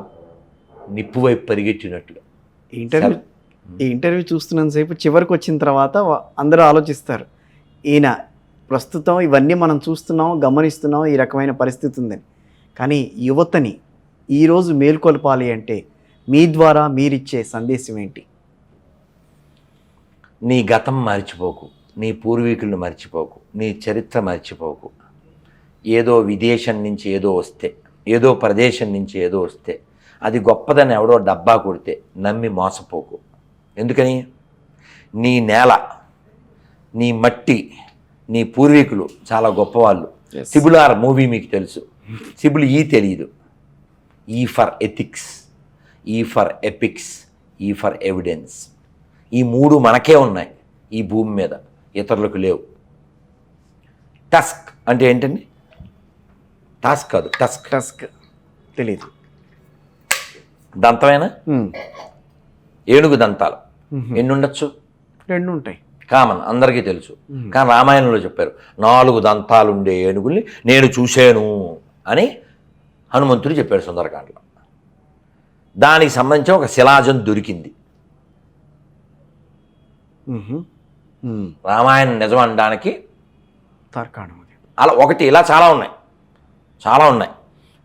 నిప్పు వైపు పరిగెట్టినట్టుగా. ఈ ఇంటర్వ్యూ చూస్తున్నంతసేపు చివరికి వచ్చిన తర్వాత అందరూ ఆలోచిస్తారు, ఈయన ప్రస్తుతం ఇవన్నీ మనం చూస్తున్నాం, గమనిస్తున్నాం, ఈ రకమైన పరిస్థితి ఉందని. కానీ యువతని ఈరోజు మేల్కొల్పాలి అంటే మీ ద్వారా మీరిచ్చే సందేశం ఏంటి? నీ గతం మర్చిపోకు, నీ పూర్వీకులను మర్చిపోకు, నీ చరిత్ర మర్చిపోకు. ఏదో విదేశం నుంచి ఏదో వస్తే, ఏదో ప్రదేశం నుంచి ఏదో వస్తే, అది గొప్పదని ఎవడో డబ్బా కొడితే నమ్మి మోసపోకు. ఎందుకని? నీ నేల, నీ మట్టి, నీ పూర్వీకులు చాలా గొప్పవాళ్ళు. సిబులార్ మూవీ మీకు తెలుసు, సిబుల్ ఈ తెలియదు. ఈ ఫర్ ఎథిక్స్, ఈ ఫర్ ఎపిక్స్, ఈ ఫర్ ఎవిడెన్స్. ఈ మూడు మనకే ఉన్నాయి ఈ భూమి మీద, ఇతరులకు లేవు. టస్క్ అంటే ఏంటండి? టాస్క్ కాదు, టస్క్. టస్క్ తెలీదు. దంతమేనా? ఏనుగు దంతాలు ఎన్ని ఉండొచ్చు? 2 ఉంటాయి. కామన్, అందరికీ తెలుసు. కానీ రామాయణంలో చెప్పారు 4 దంతాలు ఉండే ఏనుగుల్ని నేను చూశాను అని హనుమంతుడు చెప్పాడు సుందరకాండలో. దానికి సంబంధించిన ఒక శిలాజం దొరికింది. రామాయణం నిజం అనడానికి తార్కాణం అలా ఒకటి, ఇలా చాలా ఉన్నాయి, చాలా ఉన్నాయి.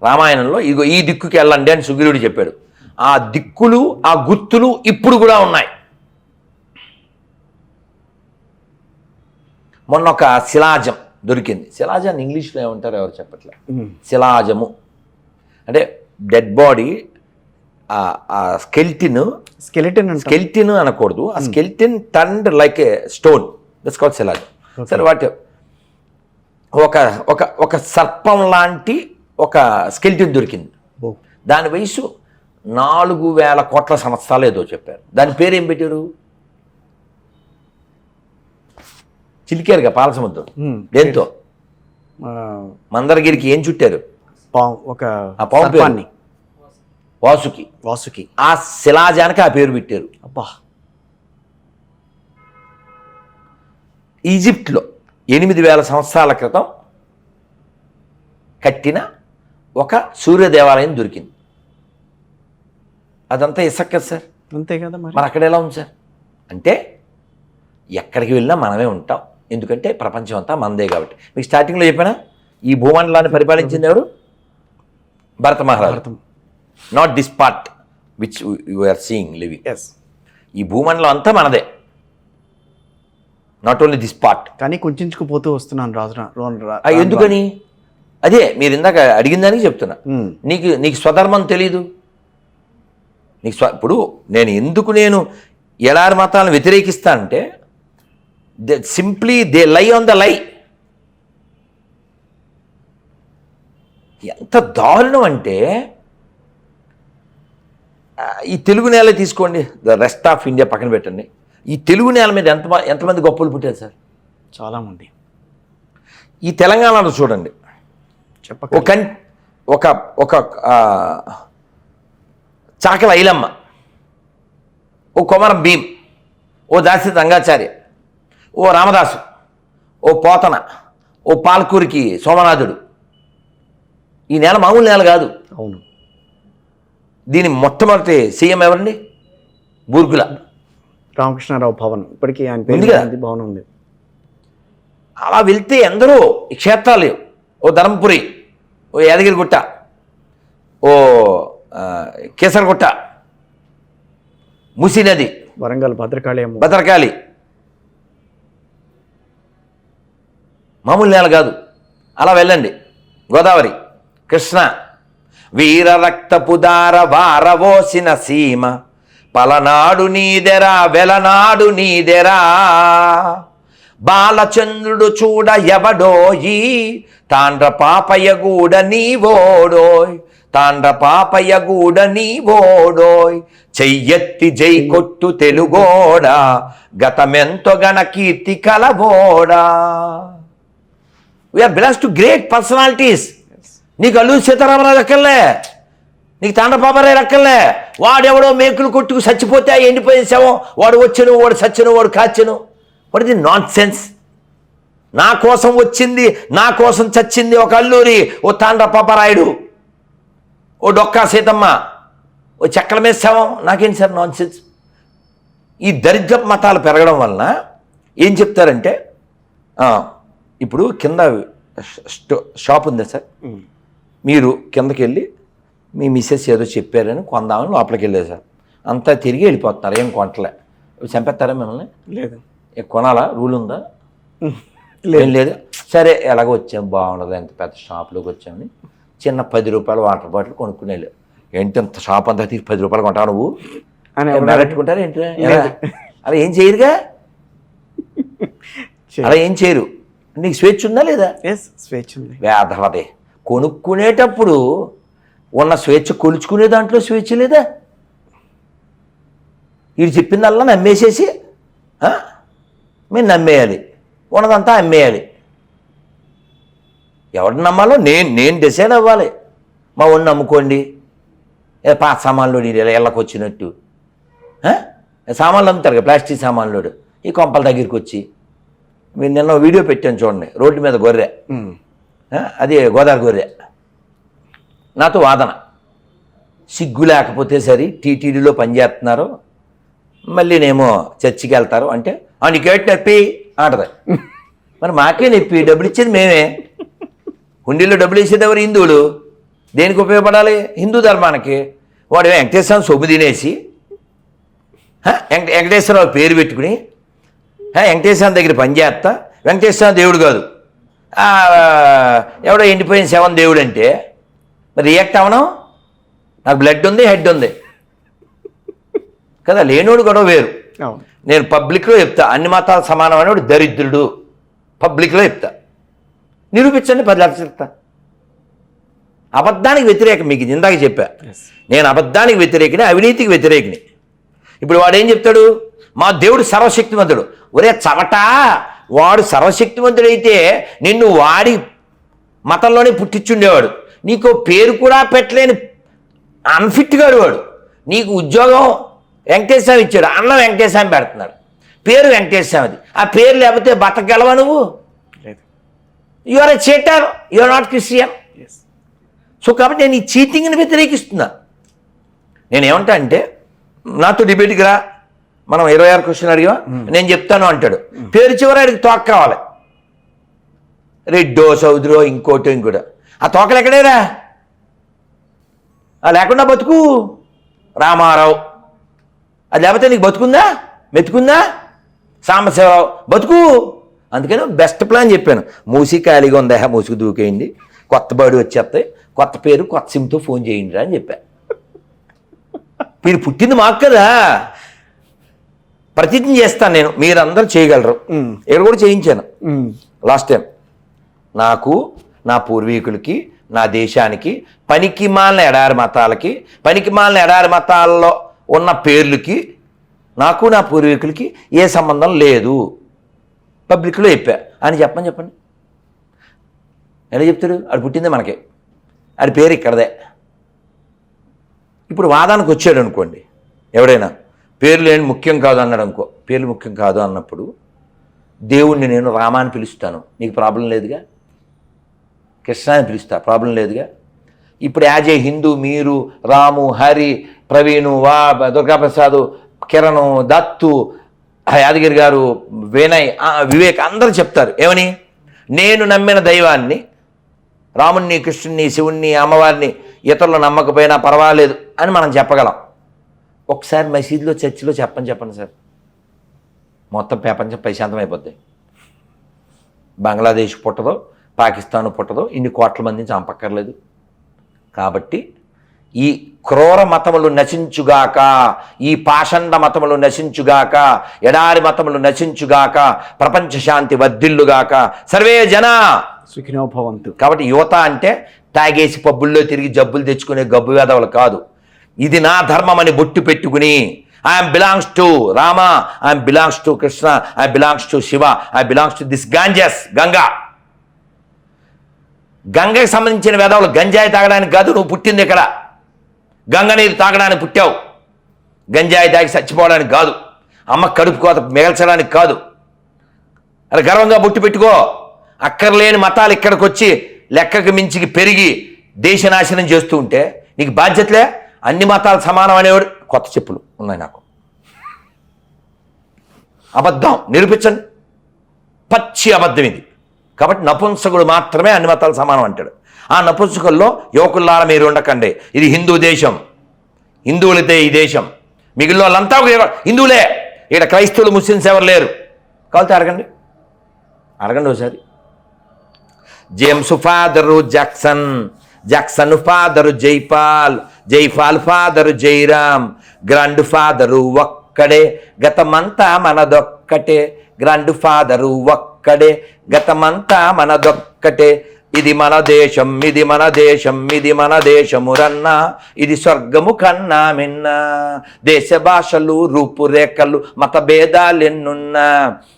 రామాయణంలో ఇగో ఈ దిక్కుకి వెళ్ళండి అని సుగ్రీవుడు చెప్పాడు. ఆ దిక్కులు, ఆ గుర్తులు ఇప్పుడు కూడా ఉన్నాయి. మొన్న ఒక శిలాజం దొరికింది. శిలాజాన్ని ఇంగ్లీష్లో ఏమంటారు ఎవరు చెప్పట్లే. శిలాజము అంటే డెడ్ బాడీ, ఆ స్కెల్టిన్ అనకూడదు. ఆ skeleton turned like a stone, that's called శిలాజం. సరే, వాటి ఒక సర్పం లాంటి ఒక స్కెల్టిన్ దొరికింది. దాని వయసు 4000 కోట్ల సంవత్సరాలు ఏదో చెప్పారు. దాని పేరు ఏం పెట్టారు? చిలికారుగా పాలసముద్రం. దేంతో? మందరగిరికి ఏం చుట్టారు? పాము, వాసుకి. ఆ శిలాజానికి ఆ పేరు పెట్టారు. అబ్బా. ఈజిప్ట్లో 8000 సంవత్సరాల క్రితం కట్టిన ఒక సూర్య దేవాలయం దొరికింది. అదంతా ఇసుక కదా సార్. అంతే కదా మరి అక్కడ ఎలా ఉంది సార్? అంటే ఎక్కడికి వెళ్ళినా మనమే ఉంటాం, ఎందుకంటే ప్రపంచం అంతా మనదే కాబట్టి. మీకు స్టార్టింగ్లో చెప్పానా, ఈ భూమండలాన్ని పరిపాలించింది ఎవరు? భరత మహారాజు. Not this part which you are seeing living. ఈ భూమండలం అంతా మనదే, నాట్ ఓన్లీ దిస్ పార్ట్. కానీ కుంచుకుపోతూ వస్తున్నాను రాజు. ఎందుకని? అదే మీరు ఇందాక అడిగిన దానికి చెప్తున్నా. నీకు స్వధర్మం తెలీదు. ఇప్పుడు నేను ఎడారి మతాలను వ్యతిరేకిస్తానంటే simply they lie on the lie. ఎంత దారుణం అంటే, ఈ తెలుగు నేల తీసుకోండి, ద రెస్ట్ ఆఫ్ ఇండియా పక్కన పెట్టండి. ఈ తెలుగు నేల మీద ఎంతమంది గొప్పలు పుట్టారు సార్? చాలామంది. ఈ తెలంగాణలో చూడండి, ఒక చాకల ఐలమ్మ ఓ కొమరం భీం, ఓ దాసి రంగాచార్య, ఓ రామదాసు, ఓ పోతన, ఓ పాల్కూరికి సోమనాథుడు. ఈ నేల మామూలు నేల కాదు. అవును. దీని మొట్టమొదటి సీఎం ఎవరండి? బూర్గుల రామకృష్ణారావు భవన్, ఇప్పటికీ ఆయన ఉంది పేరు కదా? మీద భవనం ఉంది. అలా వెళ్తే ఎందరో ఈ క్షేత్రాలు, ఓ ధర్మపురి, ఓ యాదగిరిగుట్ట, ఓ కేసరగుట్ట, మూసీ నది, వరంగల్ భద్రకాళి అమ్మ. భద్రకాళి. మామూలు నేల కాదు. అలా వెళ్ళండి. గోదావరి, కృష్ణ, వీర రక్తపు దార వారవోసిన సీమ, పలనాడు నీదెరా వెలనాడు నీదెరా, బాలచంద్రుడు చూడ ఎవడోయి, తాండ్ర పాపయ్యగూడ నీవోడోయ్, తాండ్ర పాపయ్యగూడ నీవోడోయ్, చెయ్యెత్తి జై కొట్టు తెలుగోడా, గతమెంతో గణ కీర్తి కలబోడా. We are belongs to great personalities. నీకు అల్లూరి సీతారామరాజు అక్కర్లే, నీకు తాండపాపరాయలు అక్కర్లే. వాడెవడో మేకులు కొట్టుకు చచ్చిపోతే ఎండిపోయిన శవం, వాడు వచ్చను, వాడు సచ్చను, వాడు కాచెను. What is the nonsense? నా కోసం వచ్చింది, నా కోసం చచ్చింది ఒక అల్లూరి, ఓ తాండపాపరాయుడు, ఓ డొక్కా సీతమ్మ, ఓ చెక్కల మీద శవం. నాకేంటి సార్ నాన్ సెన్స్? ఈ దరిద్ర మతాలు పెరగడం వలన ఏం చెప్తారంటే, ఇప్పుడు కింద షాప్ ఉందా సార్, మీరు కిందకి వెళ్ళి మీ మిస్సెస్ ఏదో చెప్పారని కొందామని లోపలికి వెళ్ళేది సార్. అంతా తిరిగి వెళ్ళిపోతున్నారు, ఏం కొనట్లే. చంపేస్తారా మిమ్మల్ని? లేదు. కొనాలా? రూల్ ఉందా? ఏం లేదు. సరే ఎలాగో వచ్చాము, బాగుండదు, ఎంత పెద్ద షాప్లోకి వచ్చామని చిన్న 10 రూపాయల వాటర్ బాటిల్ కొనుక్కునే. ఏంటి అంత షాప్ అంతా తీసి 10 రూపాయలు కొంటావు నువ్వు అని పెట్టుకుంటారు ఏంటి? అలా ఏం చేయరుగా, అలా ఏం చేయరు. నీకు స్వేచ్ఛ ఉందా లేదా? స్వేచ్ఛ ఉంది. వేధవదే. కొనుక్కునేటప్పుడు ఉన్న స్వేచ్ఛ కొలుచుకునే దాంట్లో స్వేచ్ఛ లేదా? వీడు చెప్పిందల్లా నమ్మేసేసి మేము నమ్మేయాలి, ఉన్నదంతా అమ్మేయాలి. ఎవరిని నమ్మాలో నేను డిసైడ్ అవ్వాలి. మా వాడిని నమ్ముకోండి, పాత సామాన్లు ఇళ్ళకి వచ్చినట్టు సామాన్లు అమ్ముతారు కదా, ప్లాస్టిక్ సామాన్లోడు ఈ కొంపల దగ్గరికి వచ్చి. మీరు నిన్న వీడియో పెట్టాను చూడండి, రోడ్డు మీద గొర్రె, అది గోదావరి గొర్రె, నాతో వాదన. సిగ్గు లేకపోతే సరే టీటీడీలో పనిచేస్తున్నారు, మళ్ళీ నేమో చర్చికి వెళ్తారు అంటే నీకేటి నొప్పి అంటది. మరి మాకే నొప్పి, డబ్బులు ఇచ్చేది మేమే. హుండీలో డబ్బులు ఇచ్చేది ఎవరు? హిందువులు. దేనికి ఉపయోగపడాలి? హిందూ ధర్మానికి. వాడు వెంకటేశ్వర సొమ్ము తినేసి వెంకటేశ్వరరావు పేరు పెట్టుకుని వెంకటేశ్వర దగ్గర పనిచేస్తా, వెంకటేశ్వర దేవుడు కాదు, ఎవడో ఎండిపోయిన శవం దేవుడు అంటే మరి రియాక్ట్ అవనం. నాకు బ్లడ్ ఉంది, హెడ్ ఉంది కదా, లేనోడు గొడవ వేరు. నేను పబ్లిక్లో చెప్తా, అన్ని మతాలు సమానమైన వాడు దరిద్రుడు. పబ్లిక్లో చెప్తా, నిరూపించండి, 10 లక్షలు చెప్తా. అబద్ధానికి వ్యతిరేకం. మీకు ఇందాక చెప్పా, నేను అబద్ధానికి వ్యతిరేకిని, అవినీతికి వ్యతిరేకిని. ఇప్పుడు వాడు ఏం చెప్తాడు? మా దేవుడు సర్వశక్తివంతుడు. ఒరే చవట, వాడు సర్వశక్తివంతుడైతే నిన్ను వాడి మతంలోనే పుట్టించుండేవాడు. నీకు పేరు కూడా పెట్టలేని అన్ఫిట్ గాడు వాడు. నీకు ఉద్యోగం వెంకటేశ్వరం ఇచ్చాడు, అన్నం వెంకటేశ్వరం పెడుతున్నాడు, పేరు వెంకటేశ్వరది. ఆ పేరు లేకపోతే బతకగలవా నువ్వు? You are a cheater, you are not Christian. So కాబట్టి నేను ఈ చీటింగ్ని వ్యతిరేకిస్తున్నా. నేనేమంటా అంటే, నాతో డిబేట్కి రా, మనం 26 క్వశ్చన్ అడిగా, నేను చెప్తాను అంటాడు. పేరు చివర అడిగి తోక కావాలి, రెడ్డో సౌదరో ఇంకోటో ఇంకోటో. ఆ తోకలు ఎక్కడేరా? లేకుండా బతుకు రామారావు, అది లేకపోతే నీకు బతుకుందా? మెతుకుందా? సాంబశివరావు బతుకు. అందుకని బెస్ట్ ప్లాన్ చెప్పాను. మూసి ఖాళీగా ఉందా, మూసికి దూకేయండి, కొత్త బడి వచ్చేస్తాయి, కొత్త పేరు కొత్త సిమ్తో ఫోన్ చేయండి అని చెప్పా. మీరు పుట్టింది మాకు కదా, ప్రతిజ్ఞ చేస్తాను నేను, మీరందరూ చేయగలరు. ఇక్కడ కూడా చేయించాను లాస్ట్ టైం. నాకు, నా పూర్వీకులకి, నా దేశానికి, పనికిమాలిన ఎడారి మతాలకి, పనికిమాలిన ఎడారి మతాల్లో ఉన్న పేర్లకి నాకు, నా పూర్వీకులకి ఏ సంబంధం లేదు. పబ్లిక్లో చెప్పా అని చెప్పండి. ఎలా చెప్తాడు? ఆడు పుట్టిందే మనకే, ఆడి పేరు ఇక్కడదే. ఇప్పుడు వాదానికి వచ్చాడు అనుకోండి ఎవడైనా, పేర్లు ఏం ముఖ్యం కాదు అన్నాడు అనుకో, పేర్లు ముఖ్యం కాదు అన్నప్పుడు దేవుణ్ణి నేను రామ అని పిలుస్తాను, నీకు ప్రాబ్లం లేదుగా. కృష్ణ అని పిలుస్తా, ప్రాబ్లం లేదుగా. ఇప్పుడు యాజ్ ఏ హిందూ మీరు రాము, హరి, ప్రవీణు, దుర్గాప్రసాద్, కిరణ్, దత్తు, యాదగిరి గారు, వినయ్, వివేక్ అందరూ చెప్తారు ఏమని, నేను నమ్మిన దైవాన్ని, రాముణ్ణి, కృష్ణుణ్ణి, శివుణ్ణి, అమ్మవారిని ఇతరులు నమ్మకపోయినా పర్వాలేదు అని మనం చెప్పగలం. ఒకసారి మసీదులో, చర్చిలో చెప్పండి సార్, మొత్తం ప్రపంచం ప్రశాంతం అయిపోద్ది. బంగ్లాదేశ్ పుట్టదో, పాకిస్తాన్ పుట్టదో, ఇన్ని కోట్ల మందిని చంపక్కర్లేదు. కాబట్టి ఈ క్రూర మతములు నశించుగాక, ఈ పాషండ మతములు నశించుగాక, ఎడారి మతములు నశించుగాక, ప్రపంచ శాంతి వర్ధిల్లుగాక, సర్వే జన సుఖినో భవంతు. కాబట్టి యువత అంటే తాగేసి పబ్బుల్లో తిరిగి జబ్బులు తెచ్చుకునే గబ్బు వేదవులు కాదు. ఇది నా ధర్మం అని బొట్టు పెట్టుకుని I'm belongs to Rama, I'm belongs to Krishna, I belongs to Shiva, I belongs to this Ganges, Ganga. గంగకి సంబంధించిన వేదవులు గంజాయి తాగడానికి కాదు నువ్వు పుట్టింది ఇక్కడ. గంగ నీరు తాగడానికి పుట్టావు, గంజాయి తాగి చచ్చిపోవడానికి కాదు, అమ్మ కడుపు కోత మిగల్చడానికి కాదు. అలా గర్వంగా బొట్టు పెట్టుకో. అక్కర్లేని మతాలు ఇక్కడికి వచ్చి లెక్కకి మించికి పెరిగి దేశ నాశనం చేస్తూ ఉంటే నీకు బాధ్యతలే. అన్ని మతాలు సమానం అనేవాడు. కొత్త చెప్పులు ఉన్నాయి నాకు, అబద్ధం నిరూపించండి, పచ్చి అబద్ధం ఇది. కాబట్టి నపుంసకుడు మాత్రమే అన్ని మతాలు సమానం అంటాడు. ఆ నపుంసకుల్లో యువకుల్లారా మీరు ఉండకండి, ఇది హిందూ దేశం, హిందువులైతే ఈ దేశం, మిగిలిన వాళ్ళంతా హిందువులే, ఇక్కడ క్రైస్తవులు, ముస్లిమ్స్ ఎవరు లేరు. కావాలితే అడగండి ఒకసారి. James father Jackson, Jackson father Jaipal, Jaipal father Jairam, grand father ఒక్కడే, గతమంతా మనదొక్కటే, గ్రాండ్ ఫాదరు ఒక్కడే, గతమంతా మనదొక్కటే, ఇది మన దేశం, ఇది మన దేశం, ఇది మన దేశమురన్నా, ఇది స్వర్గము కన్నా మిన్న, దేశ భాషలు, రూపురేఖలు, మత భేదాలెన్నున్నా,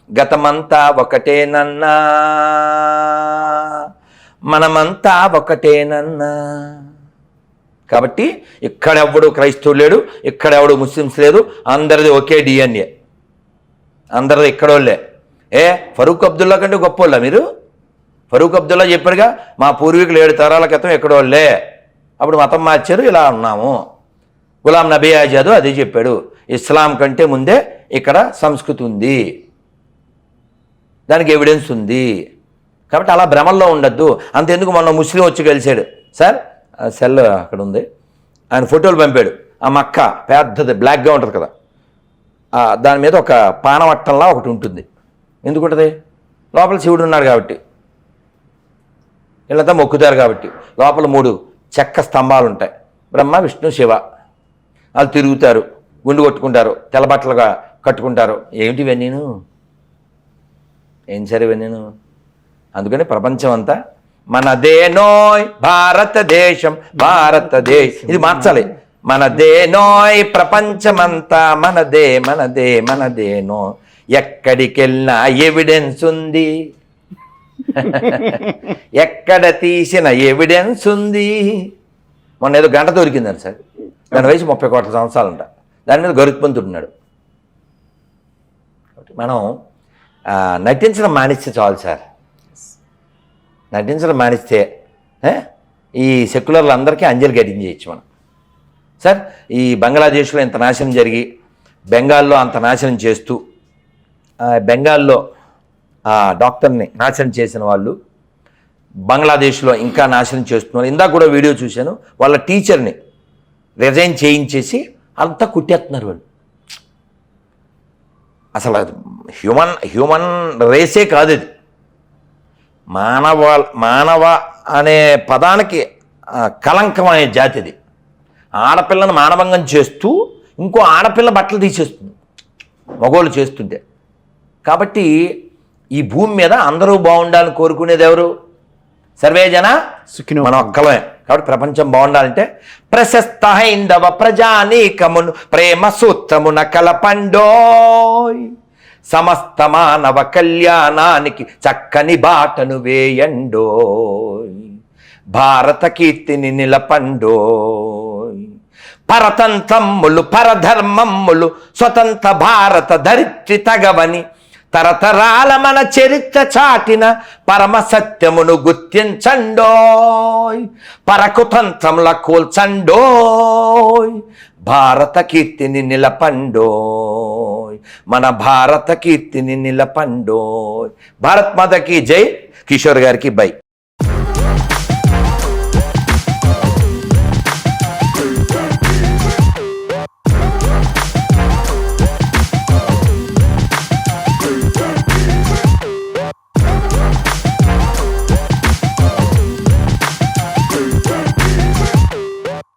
గతమంతా ఒకటేనన్నా, మనమంతా ఒకటేనన్నా. కాబట్టి ఇక్కడెవడు క్రైస్తవుడు లేడు, ఇక్కడెవడు ముస్లిమ్స్ లేదు, అందరిది ఒకే డిఎన్ఏ, అందరిది ఇక్కడోళ్ళే. ఫరూక్ అబ్దుల్లా కంటే గొప్పోళ్ళ మీరు? ఫరూక్ అబ్దుల్లా చెప్పారుగా, మా పూర్వీకులు 7 తరాల క్రితం ఎక్కడోళ్ళే, అప్పుడు మతం మార్చారు, ఇలా ఉన్నాము. గులాం నబీ ఆజాద్ అదే చెప్పాడు, ఇస్లాం కంటే ముందే ఇక్కడ సంస్కృతి ఉంది, దానికి ఎవిడెన్స్ ఉంది. కాబట్టి అలా భ్రమల్లో ఉండద్దు. అంతెందుకు మొన్న ముస్లిం వచ్చి కలిశాడు సార్, సెల్ అక్కడ ఉంది, ఆయన ఫోటోలు పంపాడు. ఆ మక్క పెద్దది బ్లాక్గా ఉంటుంది కదా, దాని మీద ఒక పానవట్టంలా ఒకటి ఉంటుంది. ఎందుకుంటుంది? లోపల శివుడు ఉన్నాడు కాబట్టి, వీళ్ళంతా మొక్కుతారు కాబట్టి. లోపల 3 చెక్క స్తంభాలు ఉంటాయి, బ్రహ్మ, విష్ణు, శివ. వాళ్ళు తిరుగుతారు, గుండు కొట్టుకుంటారు, తెల్లబట్టలుగా కట్టుకుంటారు. ఏమిటి ఇవన్నీను? ఏం సరే ఇవన్నీను? అందుకని ప్రపంచం అంతా మనదేనోయ్ భారతదేశం, భారతదేశం, ఇది మార్చాలి. మనదేనోయ్ ప్రపంచమంతా మనదే, మనదే, మనదేనో, ఎక్కడికెళ్ళినా ఎవిడెన్స్ ఉంది, ఎక్కడ తీసిన ఎవిడెన్స్ ఉంది. మొన్న ఏదో గంట దొరికిందని సార్, దాని వయసు 30 కోట్ల సంవత్సరాలంట, దాని మీద గరుత్మంతుడున్నాడు. మనం నటించడం మానేస్తే చాలు సార్, నటించడం మానేస్తే ఈ సెక్యులర్లు అందరికీ అంజలి ఘటించేయచ్చు మనం. సార్ ఈ బంగ్లాదేశ్లో ఇంత నాశనం జరిగి, బెంగాల్లో అంత నాశనం చేస్తూ, బెంగాల్లో డాక్టర్ని నాశనం చేసిన వాళ్ళు బంగ్లాదేశ్లో ఇంకా నాశనం చేస్తున్నారు. ఇందాక కూడా వీడియో చూశాను, వాళ్ళ టీచర్ని రిజైన్ చేయించేసి అంతా కుట్టేస్తున్నారు వాళ్ళు. అసలు హ్యూమన్ రేసే కాదు ఇది, మానవ అనే పదానికి కలంకం అనే జాతి ఇది. ఆడపిల్లను మానభంగం చేస్తూ ఇంకో ఆడపిల్ల బట్టలు తీసేస్తుంది మగోళ్ళు చేస్తుంటే. కాబట్టి ఈ భూమి మీద అందరూ బాగుండాలని కోరుకునేది ఎవరు? సర్వే జన సుఖినో. మనం ఒక్కలమే. కాబట్టి ప్రపంచం బాగుండాలంటే ప్రశస్త హైందవ ప్రజానీకమును ప్రేమ సూత్రమున కలపండోయ్, సమస్త మానవ కళ్యాణానికి చక్కని బాటను వేయండోయ్, భారత కీర్తిని నిలపండోయ్, పరతంత్రమ్ములు పరధర్మమ్ములు స్వతంత్ర భారత ధరిత్రి తగవని తరతరాల మన చరిత్ర చాటిన పరమ సత్యమును గుర్తించండోయ్, పరకుతంత్రముల కూల్చండోయ్, భారత కీర్తిని నిలపండోయ్, మన భారత కీర్తిని నిలపండోయ్. భారత్ మాతకి జై. కిషోర్ గారికి బై.